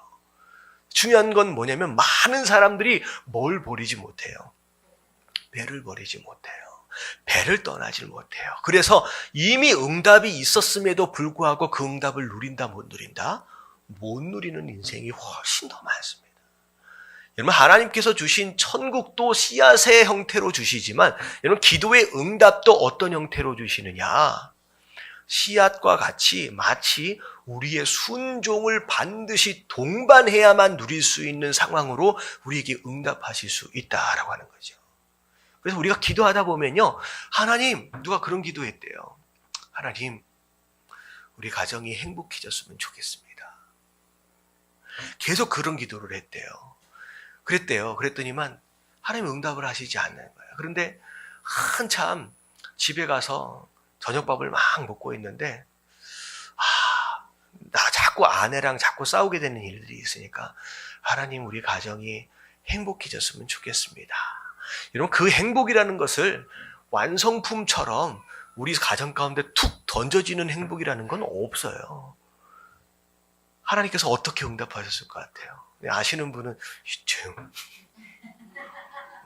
중요한 건 뭐냐면 많은 사람들이 뭘 버리지 못해요? 배를 버리지 못해요. 배를 떠나질 못해요. 그래서 이미 응답이 있었음에도 불구하고 그 응답을 누린다 못 누린다? 못 누리는 인생이 훨씬 더 많습니다. 여러분, 하나님께서 주신 천국도 씨앗의 형태로 주시지만 여러분, 기도의 응답도 어떤 형태로 주시느냐? 씨앗과 같이 마치 우리의 순종을 반드시 동반해야만 누릴 수 있는 상황으로 우리에게 응답하실 수 있다라고 하는 거죠. 그래서 우리가 기도하다 보면요, 하나님, 누가 그런 기도했대요. 하나님, 우리 가정이 행복해졌으면 좋겠습니다. 계속 그런 기도를 했대요. 그랬더니만 하나님 응답을 하시지 않는 거예요. 그런데 한참 집에 가서 저녁밥을 막 먹고 있는데 나 자꾸 아내랑 자꾸 싸우게 되는 일들이 있으니까 하나님, 우리 가정이 행복해졌으면 좋겠습니다. 여러분, 그 행복이라는 것을 완성품처럼 우리 가정 가운데 툭 던져지는 행복이라는 건 없어요. 하나님께서 어떻게 응답하셨을 것 같아요? 아시는 분은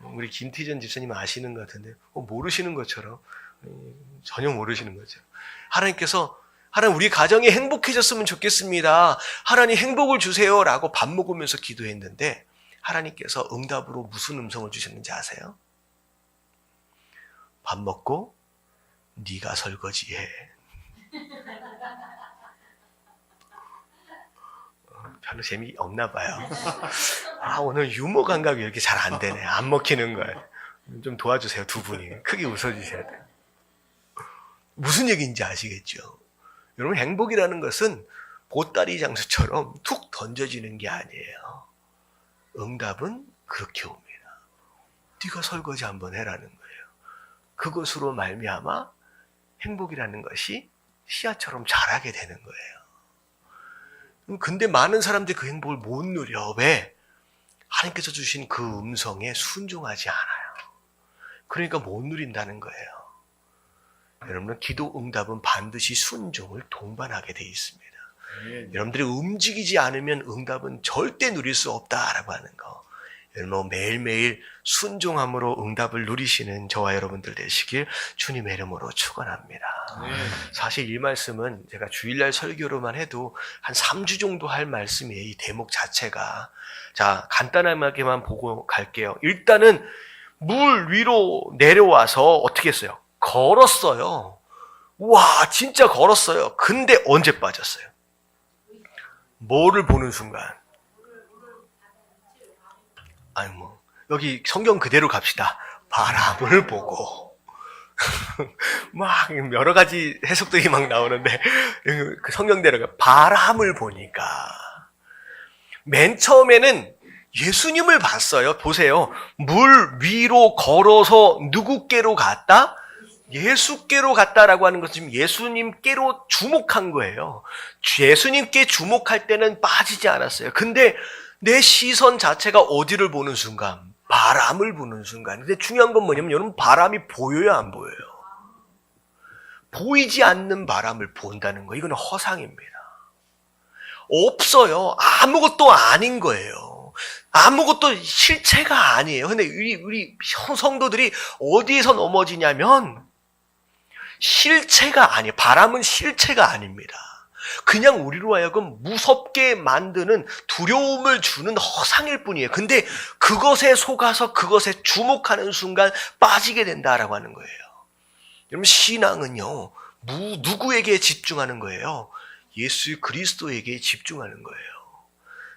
우리 김태전 집사님 아시는 것 같은데 모르시는 것처럼, 전혀 모르시는 거죠. 하나님, 우리 가정이 행복해졌으면 좋겠습니다. 하나님, 행복을 주세요 라고 밥 먹으면서 기도했는데 하나님께서 응답으로 무슨 음성을 주셨는지 아세요? 밥 먹고 네가 설거지해. 별로 재미없나 봐요. 오늘 유머 감각이 이렇게 잘 안 되네. 안 먹히는 거예요. 좀 도와주세요, 두 분이. 크게 웃어주셔야 돼요. 무슨 얘기인지 아시겠죠? 여러분, 행복이라는 것은 보따리 장수처럼 툭 던져지는 게 아니에요. 응답은 그렇게 옵니다. 네가 설거지 한번 해라는 거예요. 그것으로 말미암아 행복이라는 것이 씨앗처럼 자라게 되는 거예요. 근데 많은 사람들이 그 행복을 못 누려. 왜? 하나님께서 주신 그 음성에 순종하지 않아요. 그러니까 못 누린다는 거예요. 여러분, 기도 응답은 반드시 순종을 동반하게 돼 있습니다. 여러분들이 움직이지 않으면 응답은 절대 누릴 수 없다라고 하는 거. 여러분, 매일매일 순종함으로 응답을 누리시는 저와 여러분들 되시길 주님의 이름으로 축원합니다. 사실 이 말씀은 제가 주일날 설교로만 해도 한 3주 정도 할 말씀이에요. 이 대목 자체가. 자, 간단하게만 보고 갈게요. 일단은 물 위로 내려와서 어떻게 했어요? 걸었어요. 와, 진짜 걸었어요. 근데 언제 빠졌어요? 뭐를 보는 순간? 아니 뭐 여기 성경 그대로 갑시다. 바람을 보고 막 여러 가지 해석들이 막 나오는데 그 성경대로 바람을 보니까 맨 처음에는 예수님을 봤어요. 보세요. 물 위로 걸어서 누구께로 갔다? 예수께로 갔다라고 하는 것은 지금 예수님께로 주목한 거예요. 예수님께 주목할 때는 빠지지 않았어요. 근데 내 시선 자체가 어디를 보는 순간? 바람을 보는 순간. 근데 중요한 건 뭐냐면 여러분, 바람이 보여요, 안 보여요? 보이지 않는 바람을 본다는 거, 이건 허상입니다. 없어요. 아무것도 아닌 거예요. 아무것도 실체가 아니에요. 근데 우리 성도들이 어디에서 넘어지냐면 실체가 아니에요. 바람은 실체가 아닙니다. 그냥 우리로 하여금 무섭게 만드는, 두려움을 주는 허상일 뿐이에요. 근데 그것에 속아서 그것에 주목하는 순간 빠지게 된다라고 하는 거예요. 여러분, 신앙은요, 누구에게 집중하는 거예요? 예수 그리스도에게 집중하는 거예요.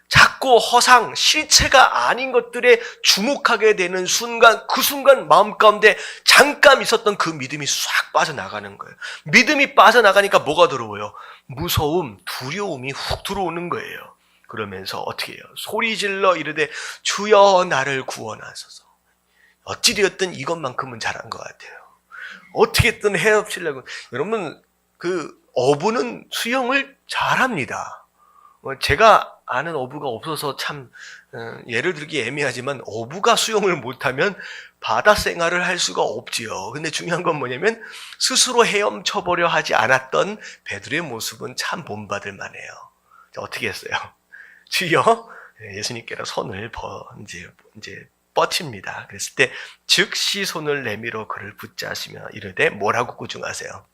자꾸 허상, 실체가 아닌 것들에 주목하게 되는 순간, 그 순간 마음 가운데 잠깐 있었던 그 믿음이 싹 빠져나가는 거예요. 믿음이 빠져나가니까 뭐가 들어오요? 무서움, 두려움이 훅 들어오는 거예요. 그러면서 어떻게 해요? 소리질러 이르되 주여 나를 구원하소서. 어찌되었든 이것만큼은 잘한 것 같아요. 어떻게든 헤엄치려고. 여러분, 그 어부는 수영을 잘합니다. 제가 아는 어부가 없어서 참 예를 들기 애매하지만 어부가 수영을 못하면 바다 생활을 할 수가 없지요. 근데 중요한 건 뭐냐면 스스로 헤엄쳐보려 하지 않았던 베드로의 모습은 참 본받을 만해요. 자, 어떻게 했어요? 주여, 예수님께로 손을 이제 뻗칩니다. 그랬을 때 즉시 손을 내밀어 그를 붙잡으시며 이르되 뭐라고 꾸중하세요?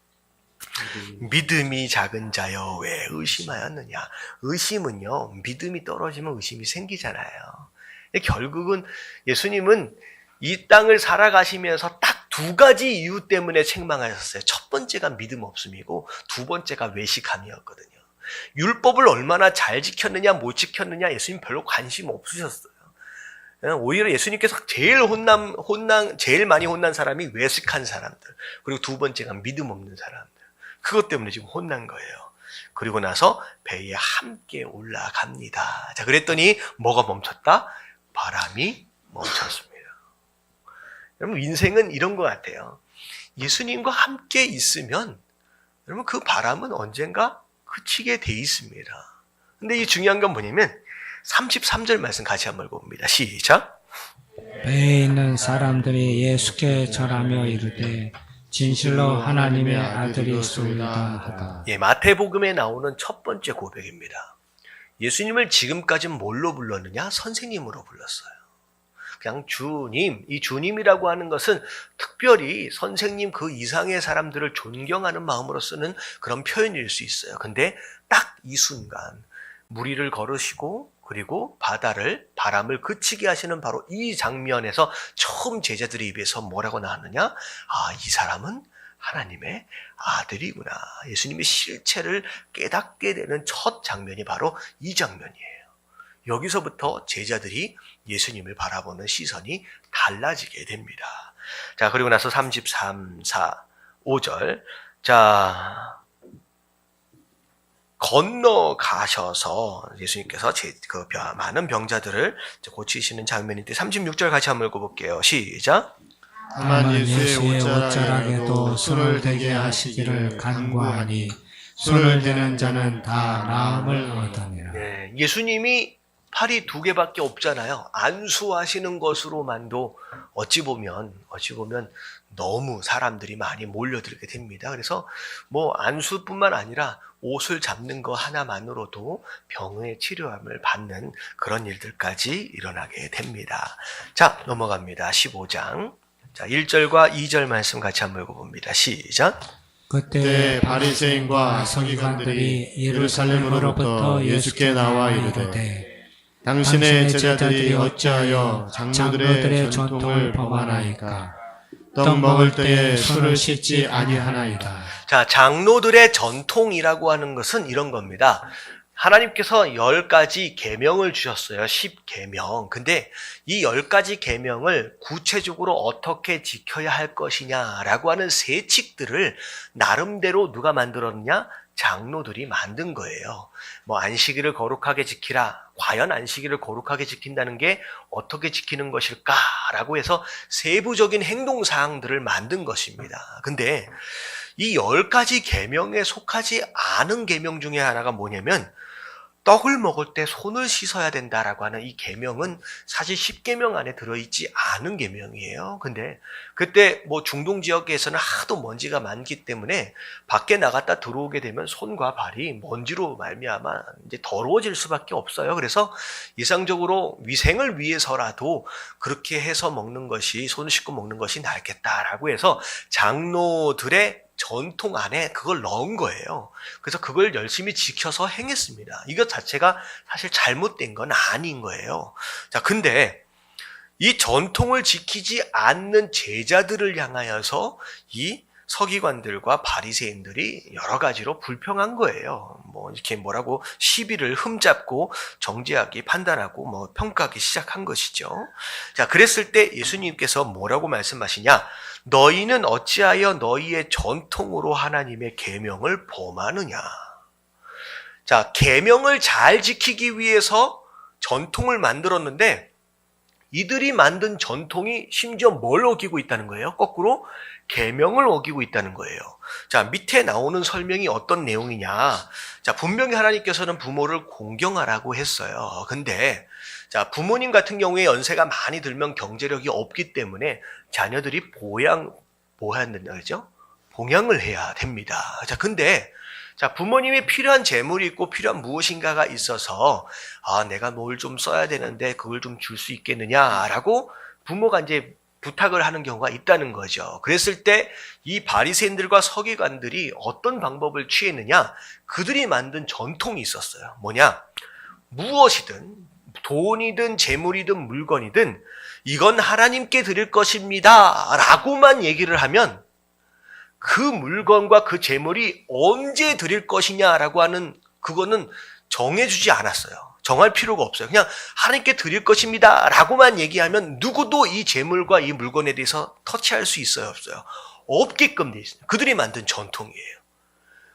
믿음이 작은 자여 왜 의심하였느냐. 의심은요, 믿음이 떨어지면 의심이 생기잖아요. 결국은 예수님은 이 땅을 살아가시면서 딱 두 가지 이유 때문에 책망하셨어요. 첫 번째가 믿음 없음이고 두 번째가 외식함이었거든요. 율법을 얼마나 잘 지켰느냐 못 지켰느냐 예수님 별로 관심 없으셨어요. 오히려 예수님께서 제일 많이 혼난 사람이 외식한 사람들, 그리고 두 번째가 믿음 없는 사람들. 그것 때문에 지금 혼난 거예요. 그리고 나서 배에 함께 올라갑니다. 자, 그랬더니 뭐가 멈췄다? 바람이 멈췄습니다. 여러분, 인생은 이런 것 같아요. 예수님과 함께 있으면 여러분 그 바람은 언젠가 그치게 돼 있습니다. 근데 이 중요한 건 뭐냐면 33절 말씀 같이 한번 봅니다. 시작. 배에 있는 사람들이 예수께 절하며 이르되 진실로 하나님의 아들이소이다 하다. 예, 마태복음에 나오는 첫 번째 고백입니다. 예수님을 지금까지 뭘로 불렀느냐? 선생님으로 불렀어요. 그냥 주님, 이 주님이라고 하는 것은 특별히 선생님 그 이상의 사람들을 존경하는 마음으로 쓰는 그런 표현일 수 있어요. 근데 딱 이 순간 물 위를 걸으시고 그리고 바람을 그치게 하시는 바로 이 장면에서 처음 제자들의 입에서 뭐라고 나왔느냐? 아, 이 사람은 하나님의 아들이구나. 예수님의 실체를 깨닫게 되는 첫 장면이 바로 이 장면이에요. 여기서부터 제자들이 예수님을 바라보는 시선이 달라지게 됩니다. 자, 그리고 나서 33, 4, 5절. 자, 건너가셔서 예수님께서 그 많은 병자들을 고치시는 장면인데 36절 같이 한번 읽어볼게요. 시작. 다만 예수의 옷자락에도 손을 대게 하시기를 간구하니 손을 대는 자는 다 나음을 얻으니라. 네, 예수님이 팔이 2개밖에 없잖아요. 안수하시는 것으로만도 어찌 보면 너무 사람들이 많이 몰려들게 됩니다. 그래서 뭐 안수뿐만 아니라 옷을 잡는 거 하나만으로도 병의 치료함을 받는 그런 일들까지 일어나게 됩니다. 자, 넘어갑니다. 15장. 자, 1절과 2절 말씀 같이 한번 읽어봅니다. 시작. 그때 바리새인과 서기관들이 예루살렘으로부터 예수께 나와 이르되 당신의 제자들이 어찌하여 장로들의 전통을 범하나이까? 떡 먹을 때에 손을 씻지 아니하나이다. 자, 장로들의 전통이라고 하는 것은 이런 겁니다. 하나님께서 10가지 계명을 주셨어요. 10계명. 근데 이 10가지 계명을 구체적으로 어떻게 지켜야 할 것이냐라고 하는 세칙들을 나름대로 누가 만들었느냐? 장로들이 만든 거예요. 뭐 안식일을 거룩하게 지키라. 과연 안식일을 거룩하게 지킨다는 게 어떻게 지키는 것일까라고 해서 세부적인 행동 사항들을 만든 것입니다. 근데 이 10가지 계명에 속하지 않은 계명 중에 하나가 뭐냐면 떡을 먹을 때 손을 씻어야 된다라고 하는 이 계명은 사실 10계명 안에 들어있지 않은 계명이에요. 근데 그때 뭐 중동 지역에서는 하도 먼지가 많기 때문에 밖에 나갔다 들어오게 되면 손과 발이 먼지로 말미암아 이제 더러워질 수밖에 없어요. 그래서 이상적으로 위생을 위해서라도 그렇게 해서 먹는 것이, 손 씻고 먹는 것이 낫겠다라고 해서 장로들의 전통 안에 그걸 넣은 거예요. 그래서 그걸 열심히 지켜서 행했습니다. 이것 자체가 사실 잘못된 건 아닌 거예요. 자, 근데 이 전통을 지키지 않는 제자들을 향하여서 이 서기관들과 바리새인들이 여러 가지로 불평한 거예요. 뭐 이렇게 뭐라고 시비를 흠잡고 정죄하기, 판단하고 뭐 평가하기 시작한 것이죠. 자, 그랬을 때 예수님께서 뭐라고 말씀하시냐? 너희는 어찌하여 너희의 전통으로 하나님의 계명을 범하느냐? 자, 계명을 잘 지키기 위해서 전통을 만들었는데 이들이 만든 전통이 심지어 뭘 어기고 있다는 거예요? 거꾸로 계명을 어기고 있다는 거예요. 자, 밑에 나오는 설명이 어떤 내용이냐? 자, 분명히 하나님께서는 부모를 공경하라고 했어요. 근데 자, 부모님 같은 경우에 연세가 많이 들면 경제력이 없기 때문에 자녀들이 뭐 해야 된다 그러죠? 봉양을 해야 됩니다. 자, 근데 자, 부모님이 필요한 재물이 있고 필요한 무엇인가가 있어서 내가 뭘 좀 써야 되는데 그걸 좀 줄 수 있겠느냐라고 부모가 이제 부탁을 하는 경우가 있다는 거죠. 그랬을 때 이 바리새인들과 서기관들이 어떤 방법을 취했느냐? 그들이 만든 전통이 있었어요. 뭐냐? 무엇이든 돈이든 재물이든 물건이든 이건 하나님께 드릴 것입니다 라고만 얘기를 하면 그 물건과 그 재물이 언제 드릴 것이냐라고 하는 그거는 정해주지 않았어요. 정할 필요가 없어요. 그냥 하나님께 드릴 것입니다 라고만 얘기하면 누구도 이 재물과 이 물건에 대해서 터치할 수 있어요, 없어요? 없게끔 돼 있어요. 그들이 만든 전통이에요.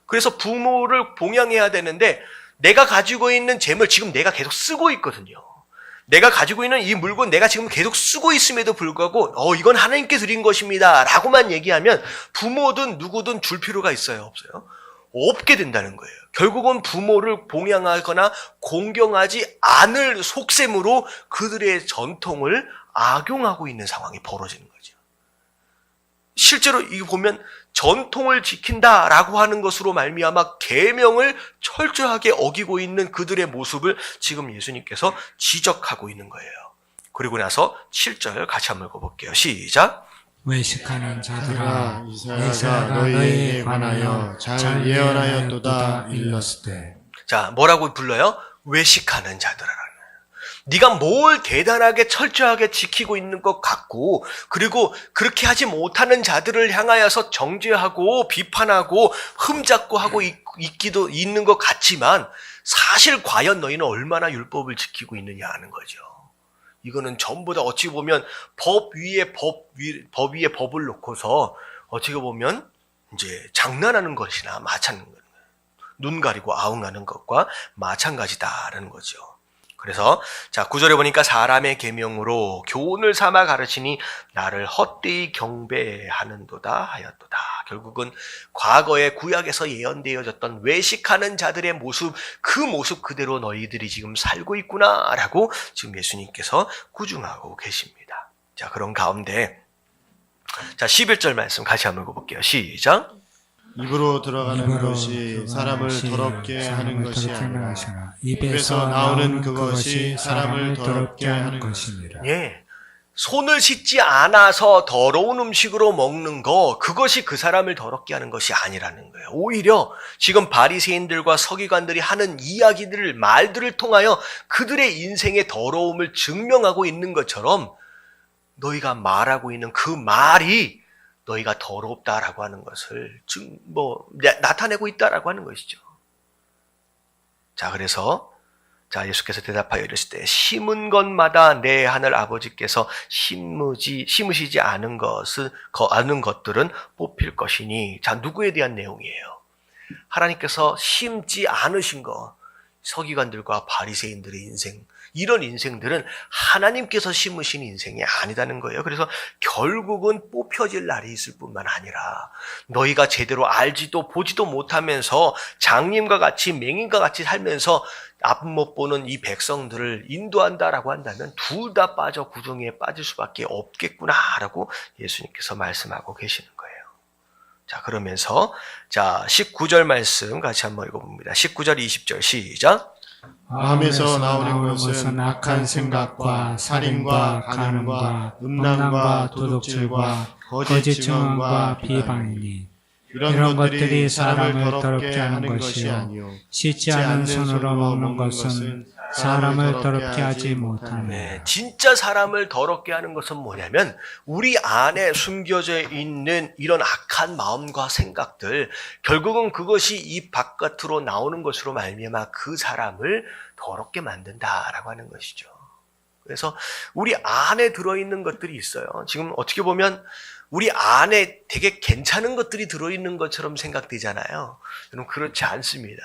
그래서 부모를 봉양해야 되는데 내가 가지고 있는 재물 지금 내가 계속 쓰고 있거든요. 내가 가지고 있는 이 물건 내가 지금 계속 쓰고 있음에도 불구하고 이건 하나님께 드린 것입니다 라고만 얘기하면 부모든 누구든 줄 필요가 있어요, 없어요? 없게 된다는 거예요. 결국은 부모를 봉양하거나 공경하지 않을 속셈으로 그들의 전통을 악용하고 있는 상황이 벌어지는 거죠. 실제로 이거 보면 전통을 지킨다라고 하는 것으로 말미암아 계명을 철저하게 어기고 있는 그들의 모습을 지금 예수님께서 지적하고 있는 거예요. 그리고 나서 7절 같이 한번 읽어볼게요. 시작. 외식하는 자들아, 이사야가 너희에게 관하여 잘 예언하였도다 일렀으되. 자, 뭐라고 불러요? 외식하는 자들아. 네가 뭘 대단하게 철저하게 지키고 있는 것 같고 그리고 그렇게 하지 못하는 자들을 향하여서 정죄하고 비판하고 흠잡고 하고 있기도 있는 것 같지만 사실 과연 너희는 얼마나 율법을 지키고 있느냐 하는 거죠. 이거는 전부 다 어찌 보면 법 위에 법을 놓고서 어찌 보면 이제 장난하는 것이나 마찬가지, 눈 가리고 아웅하는 것과 마찬가지다라는 거죠. 그래서 자 9절에 보니까 사람의 계명으로 교훈을 삼아 가르치니 나를 헛되이 경배하는도다 하였도다. 결국은 과거의 구약에서 예언되어졌던 외식하는 자들의 모습, 그 모습 그대로 너희들이 지금 살고 있구나라고 지금 예수님께서 구중하고 계십니다. 자, 그런 가운데 자, 11절 말씀 같이 한번 읽어볼게요. 시작. 입으로 들어가는 것이 사람을 더럽게 하는 것이 아니라 입에서 나오는 그것이 사람을 더럽게 하는 것이니라. 예. 손을 씻지 않아서 더러운 음식으로 먹는 거, 그것이 그 사람을 더럽게 하는 것이 아니라는 거예요. 오히려 지금 바리새인들과 서기관들이 하는 이야기들을, 말들을 통하여 그들의 인생의 더러움을 증명하고 있는 것처럼 너희가 말하고 있는 그 말이 너희가 더럽다라고 하는 것을 나타내고 있다라고 하는 것이죠. 자, 그래서 예수께서 대답하여 이르실 때 심은 것마다 내 하늘 아버지께서 심으시지 않은 것들은 뽑힐 것이니. 자, 누구에 대한 내용이에요? 하나님께서 심지 않으신 것, 서기관들과 바리새인들의 인생, 이런 인생들은 하나님께서 심으신 인생이 아니다는 거예요. 그래서 결국은 뽑혀질 날이 있을 뿐만 아니라 너희가 제대로 알지도 보지도 못하면서 장님과 같이 맹인과 같이 살면서 앞 못 보는 이 백성들을 인도한다라고 한다면 둘 다 빠져 구덩이에 빠질 수밖에 없겠구나라고 예수님께서 말씀하고 계시는 거예요. 자, 그러면서 19절 말씀 같이 한번 읽어봅니다. 19절 20절 시작. 마음에서 나오는 것은 악한 생각과 살인과 간음과 음란과 도둑질과 거짓 증언과 비방이니 이런 것들이 사람을 더럽게 하는 것이 아니요 씻지 않은 손으로 먹는 것은 사람을 더럽게 하지 못하네. 네, 진짜 사람을 더럽게 하는 것은 뭐냐면 우리 안에 숨겨져 있는 이런 악한 마음과 생각들, 결국은 그것이 입 바깥으로 나오는 것으로 말미암아 그 사람을 더럽게 만든다라고 하는 것이죠. 그래서 우리 안에 들어있는 것들이 있어요. 지금 어떻게 보면 우리 안에 되게 괜찮은 것들이 들어있는 것처럼 생각되잖아요. 여러분, 그렇지 않습니다.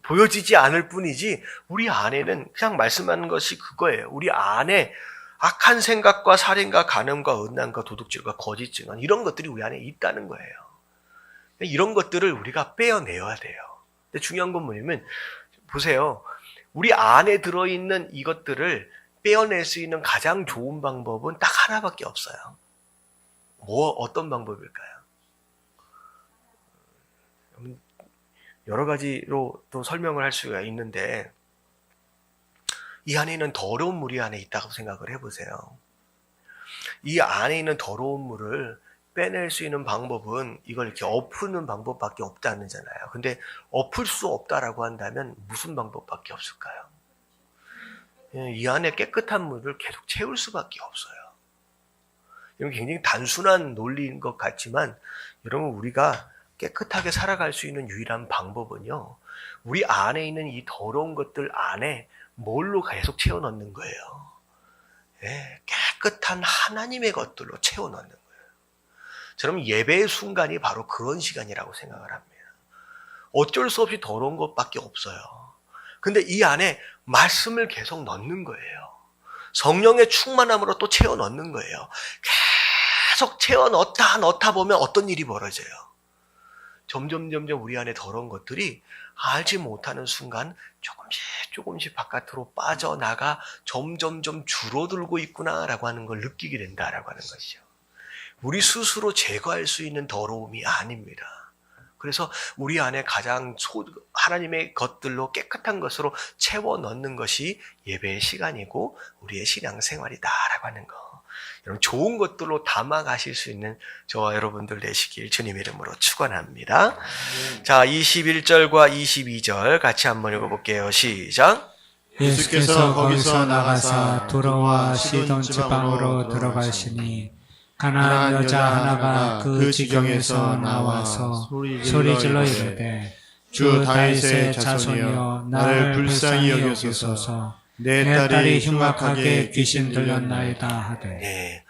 보여지지 않을 뿐이지 우리 안에는 그냥 말씀하는 것이 그거예요. 우리 안에 악한 생각과 살인과 간음과 음란과 도둑질과 거짓 증언, 이런 것들이 우리 안에 있다는 거예요. 이런 것들을 우리가 빼어내야 돼요. 근데 중요한 건 뭐냐면 보세요. 우리 안에 들어있는 이것들을 빼어낼 수 있는 가장 좋은 방법은 딱 하나밖에 없어요. 어떤 방법일까요? 여러 가지로 또 설명을 할 수가 있는데 이 안에 있는 더러운 물이 안에 있다고 생각을 해보세요. 이 안에 있는 더러운 물을 빼낼 수 있는 방법은 이걸 이렇게 엎는 방법밖에 없다는잖아요. 근데 엎을 수 없다라고 한다면 무슨 방법밖에 없을까요? 이 안에 깨끗한 물을 계속 채울 수밖에 없어요. 이건 굉장히 단순한 논리인 것 같지만 여러분, 우리가 깨끗하게 살아갈 수 있는 유일한 방법은요, 우리 안에 있는 이 더러운 것들 안에 뭘로 계속 채워 넣는 거예요. 깨끗한 하나님의 것들로 채워 넣는 거예요. 저는 예배의 순간이 바로 그런 시간이라고 생각을 합니다. 어쩔 수 없이 더러운 것밖에 없어요. 근데 이 안에 말씀을 계속 넣는 거예요. 성령의 충만함으로 또 채워 넣는 거예요. 계속 채워 넣다 보면 어떤 일이 벌어져요? 점점 우리 안에 더러운 것들이 알지 못하는 순간 조금씩 바깥으로 빠져나가 점점 줄어들고 있구나라고 하는 걸 느끼게 된다라고 하는 것이죠. 우리 스스로 제거할 수 있는 더러움이 아닙니다. 그래서 우리 안에 가장 하나님의 것들로 깨끗한 것으로 채워 넣는 것이 예배의 시간이고 우리의 신앙생활이다라고 하는 거. 여러분, 좋은 것들로 담아 가실 수 있는 저와 여러분들 되시길 주님의 이름으로 축원합니다. 자, 21절과 22절 같이 한번 읽어볼게요. 시작. 예수께서 거기서 나가사 두로와 시돈 지방으로 들어가시니 가나안 여자 하나가 그 지경에서 나와서 소리질러 이르되 주 다윗의 자손이여 나를 불쌍히 여기소서 내 딸이 흉악하게 귀신 들렸나이다 하되. 네.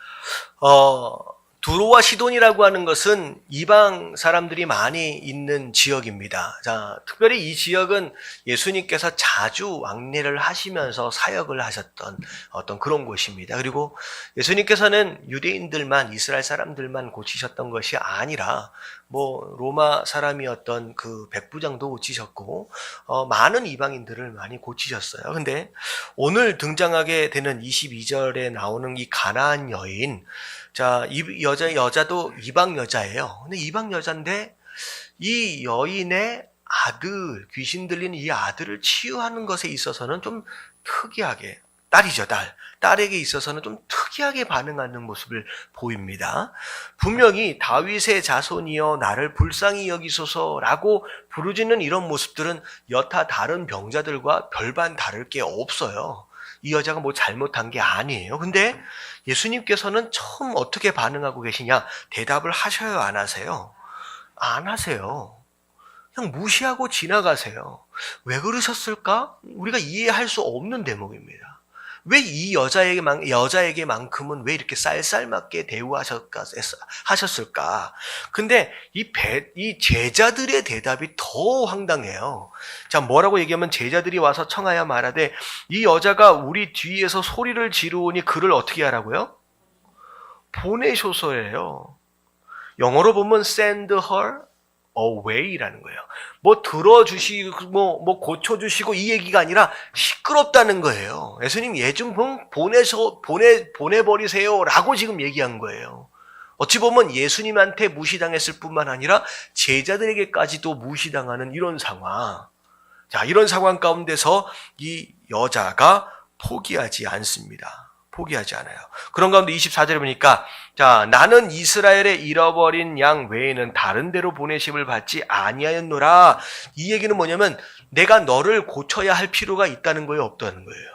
두로와 시돈이라고 하는 것은 이방 사람들이 많이 있는 지역입니다. 자, 특별히 이 지역은 예수님께서 자주 왕래를 하시면서 사역을 하셨던 어떤 그런 곳입니다. 그리고 예수님께서는 유대인들만, 이스라엘 사람들만 고치셨던 것이 아니라 로마 사람이었던 그 백부장도 고치셨고 많은 이방인들을 많이 고치셨어요. 근데 오늘 등장하게 되는 22절에 나오는 이 가나안 여인, 자, 이 여자도 이방 여자예요. 근데 이방 여자인데 이 여인의 아들, 귀신 들린 이 아들을 치유하는 것에 있어서는 좀 특이하게, 딸이죠, 딸에게 있어서는 좀 특이하게 반응하는 모습을 보입니다. 분명히 다윗의 자손이여 나를 불쌍히 여기소서라고 부르짖는 이런 모습들은 여타 다른 병자들과 별반 다를 게 없어요. 이 여자가 뭐 잘못한 게 아니에요. 근데 예수님께서는 처음 어떻게 반응하고 계시냐? 대답을 하셔요, 안 하세요? 안 하세요. 그냥 무시하고 지나가세요. 왜 그러셨을까? 우리가 이해할 수 없는 대목입니다. 왜 이 여자에게만큼은 왜 이렇게 쌀쌀맞게 대우하셨을까? 근데 이 제자들의 대답이 더 황당해요. 자, 뭐라고 얘기하면 제자들이 와서 청하여 말하되 이 여자가 우리 뒤에서 소리를 지르오니 그를 어떻게 하라고요? 보내소서예요. 영어로 보면 send her away라는 거예요. 들어주시고, 고쳐주시고 이 얘기가 아니라 시끄럽다는 거예요. 예수님 얘 좀 보내버리세요라고 지금 얘기한 거예요. 어찌 보면 예수님한테 무시당했을 뿐만 아니라 제자들에게까지도 무시당하는 이런 상황. 자, 이런 상황 가운데서 이 여자가 포기하지 않습니다. 포기하지 않아요. 그런 가운데 24절에 보니까 자, 나는 이스라엘의 잃어버린 양 외에는 다른 데로 보내심을 받지 아니하였노라. 이 얘기는 뭐냐면 내가 너를 고쳐야 할 필요가 있다는 거예요, 없다는 거예요?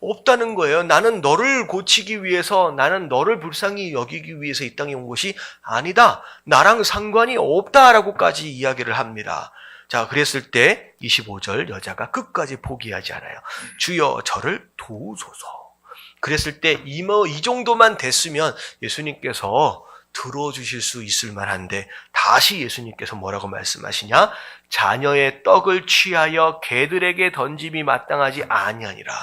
없다는 거예요. 나는 너를 고치기 위해서, 나는 너를 불쌍히 여기기 위해서 이 땅에 온 것이 아니다. 나랑 상관이 없다라고까지 이야기를 합니다. 자, 그랬을 때 25절 여자가 끝까지 포기하지 않아요. 주여 저를 도우소서. 그랬을 때 이 정도만 됐으면 예수님께서 들어주실 수 있을 만한데 다시 예수님께서 뭐라고 말씀하시냐? 자녀의 떡을 취하여 개들에게 던짐이 마땅하지 아니하니라.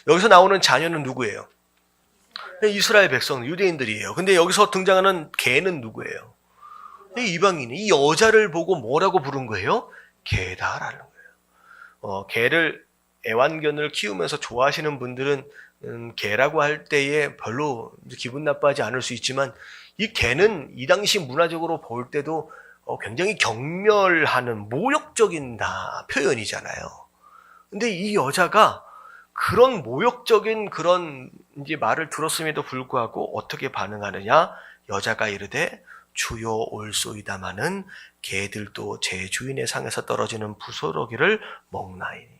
여기서 나오는 자녀는 누구예요? 이스라엘 백성, 유대인들이에요. 근데 여기서 등장하는 개는 누구예요? 이방인이. 이 여자를 보고 뭐라고 부른 거예요? 개다라는 거예요. 개를, 애완견을 키우면서 좋아하시는 분들은 개라고 할 때에 별로 기분 나빠하지 않을 수 있지만 이 개는 이 당시 문화적으로 볼 때도 굉장히 경멸하는 모욕적인 표현이잖아요. 근데 이 여자가 그런 모욕적인 그런 이제 말을 들었음에도 불구하고 어떻게 반응하느냐? 여자가 이르되 주여 올소이다마는 개들도 제 주인의 상에서 떨어지는 부스러기를 먹나이니.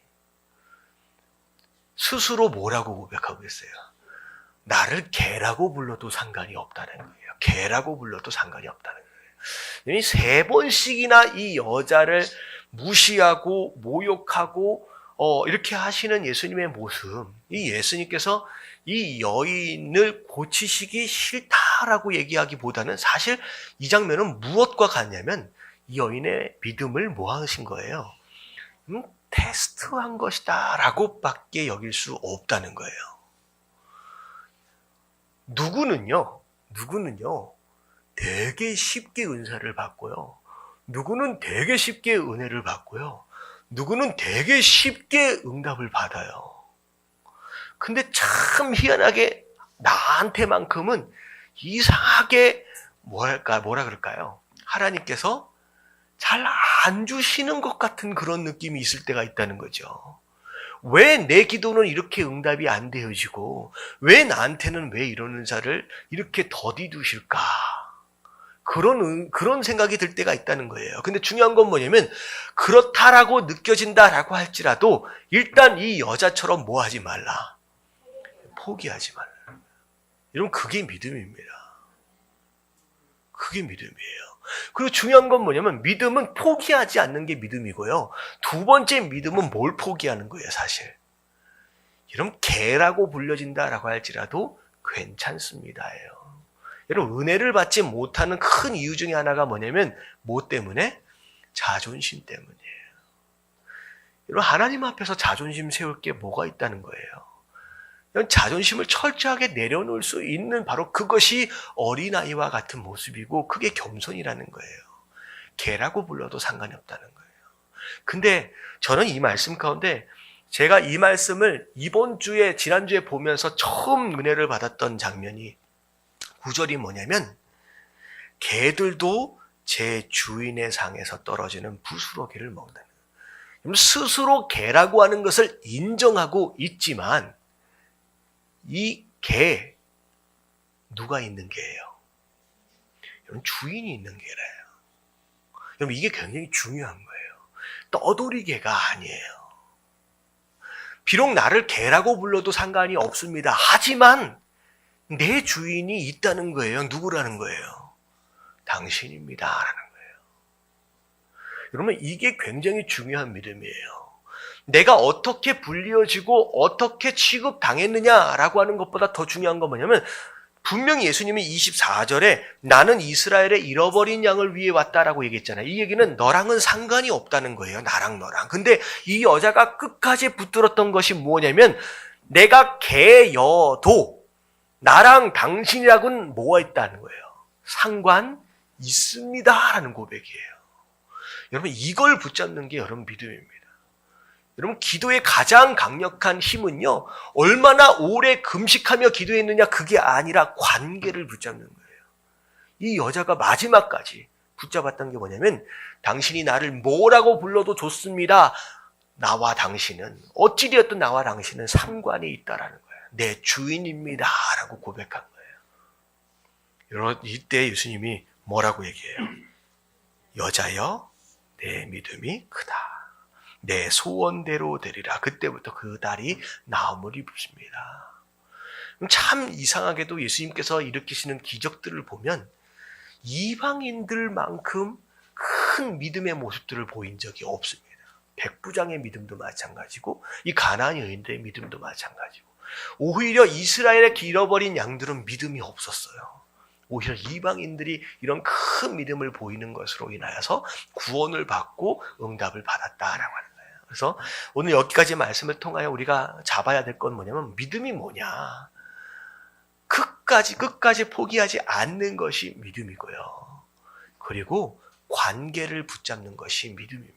스스로 뭐라고 고백하고 있어요? 나를 개라고 불러도 상관이 없다는 거예요. 개라고 불러도 상관이 없다는 거예요. 3번씩이나 이 여자를 무시하고 모욕하고 이렇게 하시는 예수님의 모습, 이 예수님께서 이 여인을 고치시기 싫다라고 얘기하기보다는 사실 이 장면은 무엇과 같냐면 이 여인의 믿음을 뭐 하신 거예요? 테스트한 것이다 라고 밖에 여길 수 없다는 거예요. 누구는요 되게 쉽게 은사를 받고요, 누구는 되게 쉽게 은혜를 받고요, 누구는 되게 쉽게 응답을 받아요. 근데 참 희한하게 나한테만큼은 이상하게 뭐라 그럴까요? 하나님께서 잘 안 주시는 것 같은 그런 느낌이 있을 때가 있다는 거죠. 왜 내 기도는 이렇게 응답이 안 되어지고 왜 나한테는 왜 이런 은사를 이렇게 더디 두실까? 그런 생각이 들 때가 있다는 거예요. 근데 중요한 건 뭐냐면 그렇다라고 느껴진다라고 할지라도 일단 이 여자처럼 뭐 하지 말라. 포기하지 말라. 여러분 그게 믿음입니다. 그게 믿음이에요. 그리고 중요한 건 뭐냐면 믿음은 포기하지 않는 게 믿음이고요. 두 번째 믿음은 뭘 포기하는 거예요, 사실. 여러분 개라고 불려진다라고 할지라도 괜찮습니다예요. 여러분, 은혜를 받지 못하는 큰 이유 중에 하나가 뭐냐면 뭐 때문에? 자존심 때문이에요. 여러분, 하나님 앞에서 자존심 세울 게 뭐가 있다는 거예요? 이런 자존심을 철저하게 내려놓을 수 있는 바로 그것이 어린아이와 같은 모습이고 그게 겸손이라는 거예요. 개라고 불러도 상관이 없다는 거예요. 근데 저는 이 말씀 가운데 제가 이 말씀을 이번 주에 지난주에 보면서 처음 은혜를 받았던 장면이 구절이 뭐냐면 개들도 제 주인의 상에서 떨어지는 부스러기를 먹는다는 거예요. 스스로 개라고 하는 것을 인정하고 있지만 이 개 누가 있는 개예요? 여러분, 주인이 있는 개래요. 여러분, 이게 굉장히 중요한 거예요. 떠돌이 개가 아니에요. 비록 나를 개라고 불러도 상관이 없습니다. 하지만 내 주인이 있다는 거예요. 누구라는 거예요? 당신입니다. 라는 거예요. 여러분, 이게 굉장히 중요한 믿음이에요. 내가 어떻게 불리어지고 어떻게 취급당했느냐라고 하는 것보다 더 중요한 건 뭐냐면 분명히 예수님이 24절에 나는 이스라엘의 잃어버린 양을 위해 왔다라고 얘기했잖아요. 이 얘기는 너랑은 상관이 없다는 거예요. 나랑 너랑. 근데 이 여자가 끝까지 붙들었던 것이 뭐냐면 내가 개여도 나랑 당신이랑은 뭐가 있다는 거예요. 상관 있습니다. 라는 고백이에요. 여러분, 이걸 붙잡는 게 여러분 믿음입니다. 여러분, 기도의 가장 강력한 힘은요, 얼마나 오래 금식하며 기도했느냐 그게 아니라 관계를 붙잡는 거예요. 이 여자가 마지막까지 붙잡았던 게 뭐냐면 당신이 나를 뭐라고 불러도 좋습니다. 나와 당신은 어찌되었든 나와 당신은 상관이 있다라는 거예요. 내 주인입니다 라고 고백한 거예요. 여러분, 이때 예수님이 뭐라고 얘기해요? 여자여, 내 믿음이 크다. 내 소원대로 되리라. 그때부터 그 딸이 나음을 입습니다. 참 이상하게도 예수님께서 일으키시는 기적들을 보면 이방인들만큼 큰 믿음의 모습들을 보인 적이 없습니다. 백부장의 믿음도 마찬가지고 이 가나안 여인들의 믿음도 마찬가지고 오히려 이스라엘의 잃어버린 양들은 믿음이 없었어요. 오히려 이방인들이 이런 큰 믿음을 보이는 것으로 인하여서 구원을 받고 응답을 받았다라고 하는 거예요. 그래서 오늘 여기까지 말씀을 통하여 우리가 잡아야 될 건 뭐냐면 믿음이 뭐냐. 끝까지 포기하지 않는 것이 믿음이고요. 그리고 관계를 붙잡는 것이 믿음입니다.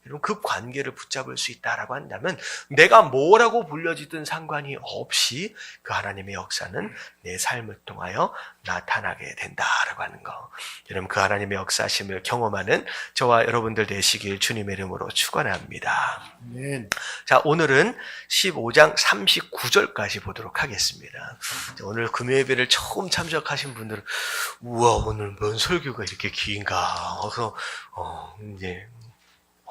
여러분, 그 관계를 붙잡을 수 있다라고 한다면 내가 뭐라고 불려지든 상관이 없이 그 하나님의 역사는 내 삶을 통하여 나타나게 된다라고 하는 거. 여러분, 그 하나님의 역사심을 경험하는 저와 여러분들 되시길 주님의 이름으로 축원합니다. 아멘. 자, 오늘은 15장 39절까지 보도록 하겠습니다. 오늘 금요예배를 처음 참석하신 분들은 우와, 오늘 뭔 설교가 이렇게 긴가. 그래서 이제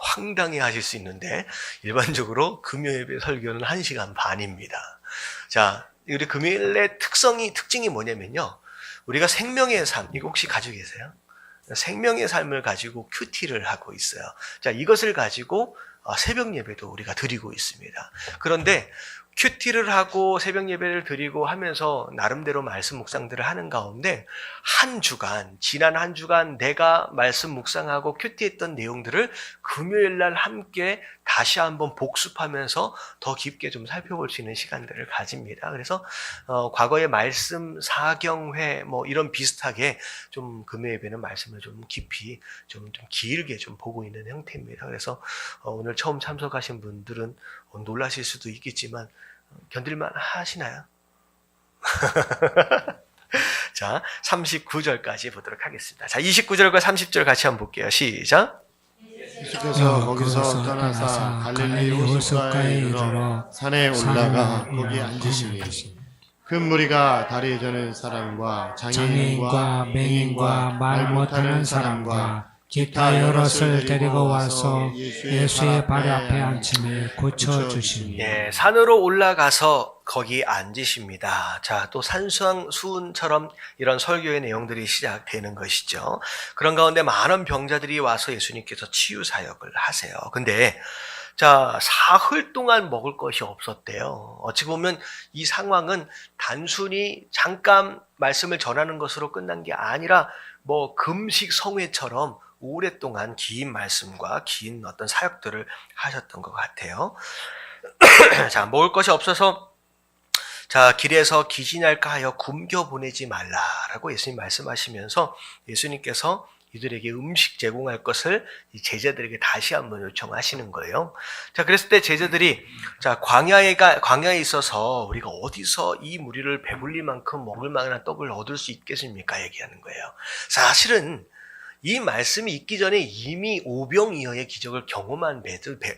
황당해 하실 수 있는데 일반적으로 금요예배 설교는 1시간 반입니다. 자, 우리 금요일의 특징이 뭐냐면요. 우리가 생명의 삶, 이거 혹시 가지고 계세요? 생명의 삶을 가지고 큐티를 하고 있어요. 자, 이것을 가지고 새벽 예배도 우리가 드리고 있습니다. 그런데 큐티를 하고 새벽 예배를 드리고 하면서 나름대로 말씀 묵상들을 하는 가운데 지난 한 주간 내가 말씀 묵상하고 큐티했던 내용들을 금요일날 함께 다시 한번 복습하면서 더 깊게 좀 살펴볼 수 있는 시간들을 가집니다. 그래서 과거의 말씀 사경회 뭐 이런 비슷하게 좀 금요 예배는 말씀을 좀 깊이 좀 길게 좀 보고 있는 형태입니다. 그래서 오늘 처음 참석하신 분들은 놀라실 수도 있겠지만 견딜만 하시나요? 자, 39절까지 보도록 하겠습니다. 자, 29절과 30절 같이 한번 볼게요. 시작. 예수께서 거기서 떠나사 갈릴리 호숫가에 이르러 산에 올라가 거기 앉으시니 그 무리가 다리 저는 사람과 장애인과 맹인과 말 못하는 사람과 기타 여럿을 데리고 와서 예수의 발 앞에 앉히며 고쳐주시니 예, 산으로 올라가서 거기 앉으십니다. 자, 또 산수훈처럼 이런 설교의 내용들이 시작되는 것이죠. 그런 가운데 많은 병자들이 와서 예수님께서 치유 사역을 하세요. 근데 자, 사흘 동안 먹을 것이 없었대요. 어찌 보면 이 상황은 단순히 잠깐 말씀을 전하는 것으로 끝난 게 아니라 뭐 금식 성회처럼 오랫동안 긴 말씀과 긴 어떤 사역들을 하셨던 것 같아요. 자, 먹을 것이 없어서 자, 길에서 기진할까 하여 굶겨 보내지 말라라고 예수님 말씀하시면서 예수님께서 이들에게 음식 제공할 것을 이 제자들에게 다시 한번 요청하시는 거예요. 자, 그랬을 때 제자들이 자, 광야에 있어서 우리가 어디서 이 무리를 배불릴 만큼 먹을 만한 떡을 얻을 수 있겠습니까? 얘기하는 거예요. 사실은 이 말씀이 있기 전에 이미 오병이어의 기적을 경험한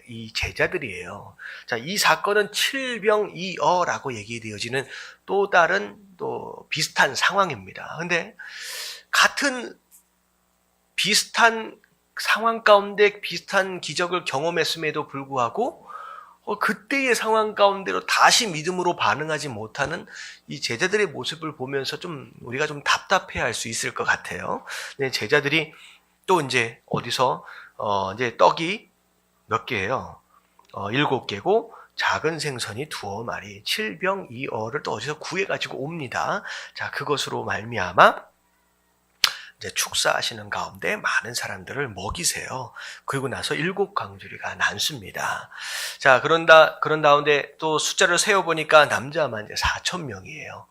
이 제자들이에요. 자, 이 사건은 칠병이어라고 얘기되어지는 또 다른 또 비슷한 상황입니다. 근데 같은 비슷한 상황 가운데 비슷한 기적을 경험했음에도 불구하고 그때의 상황 가운데로 다시 믿음으로 반응하지 못하는 이 제자들의 모습을 보면서 우리가 좀 답답해할 수 있을 것 같아요. 네, 제자들이 또 이제 어디서 이제 떡이 몇 개예요? 7개고 작은 생선이 2마리, 7병2어를 또 어디서 구해가지고 옵니다. 자, 그것으로 말미암아 이제 축사하시는 가운데 많은 사람들을 먹이세요. 그리고 나서 7광주리가 남습니다. 자, 그런 가운데 또 숫자를 세어보니까 남자만 이제 4,000명이에요.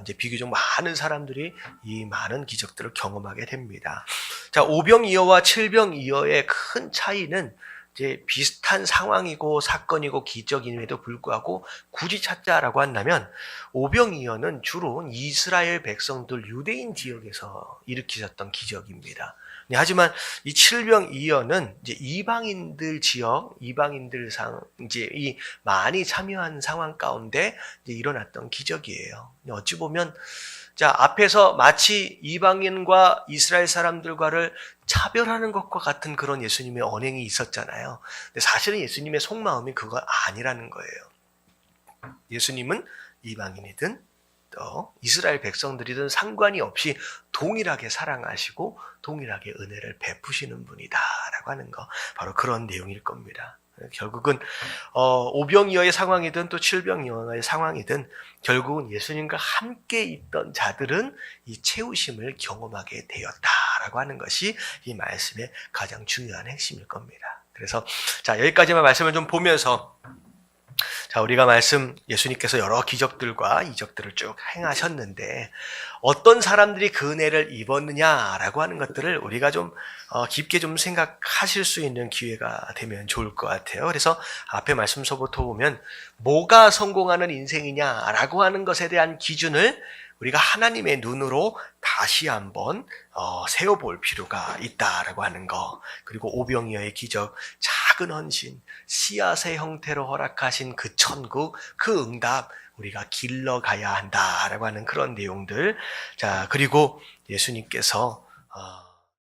이제 비교적 많은 사람들이 이 많은 기적들을 경험하게 됩니다. 자, 5병이어와 7병이어의 큰 차이는 이제 비슷한 상황이고 사건이고 기적임에도 불구하고 굳이 찾자라고 한다면 오병이어는 주로 이스라엘 백성들 유대인 지역에서 일으키셨던 기적입니다. 하지만 이 칠병이어는 이제 이방인들 지역, 이제 이 많이 참여한 상황 가운데 이제 일어났던 기적이에요. 어찌 보면 자, 앞에서 마치 이방인과 이스라엘 사람들과를 차별하는 것과 같은 그런 예수님의 언행이 있었잖아요. 근데 사실은 예수님의 속마음이 그거 아니라는 거예요. 예수님은 이방인이든 또 이스라엘 백성들이든 상관이 없이 동일하게 사랑하시고 동일하게 은혜를 베푸시는 분이다라고 하는 거, 바로 그런 내용일 겁니다. 결국은 오병이어의 상황이든 또 칠병이어의 상황이든 결국은 예수님과 함께 있던 자들은 이 채우심을 경험하게 되었다라고 하는 것이 이 말씀의 가장 중요한 핵심일 겁니다. 그래서 자, 여기까지만 말씀을 좀 보면서 자, 우리가 예수님께서 여러 기적들과 이적들을 쭉 행하셨는데 어떤 사람들이 그 은혜를 입었느냐라고 하는 것들을 우리가 좀 깊게 좀 생각하실 수 있는 기회가 되면 좋을 것 같아요. 그래서 앞에 말씀서부터 보면 뭐가 성공하는 인생이냐라고 하는 것에 대한 기준을 우리가 하나님의 눈으로 다시 한번 세워볼 필요가 있다라고 하는 거, 그리고 오병이어의 기적, 작은 헌신, 씨앗의 형태로 허락하신 그 천국, 그 응답 우리가 길러가야 한다라고 하는 그런 내용들. 자, 그리고 예수님께서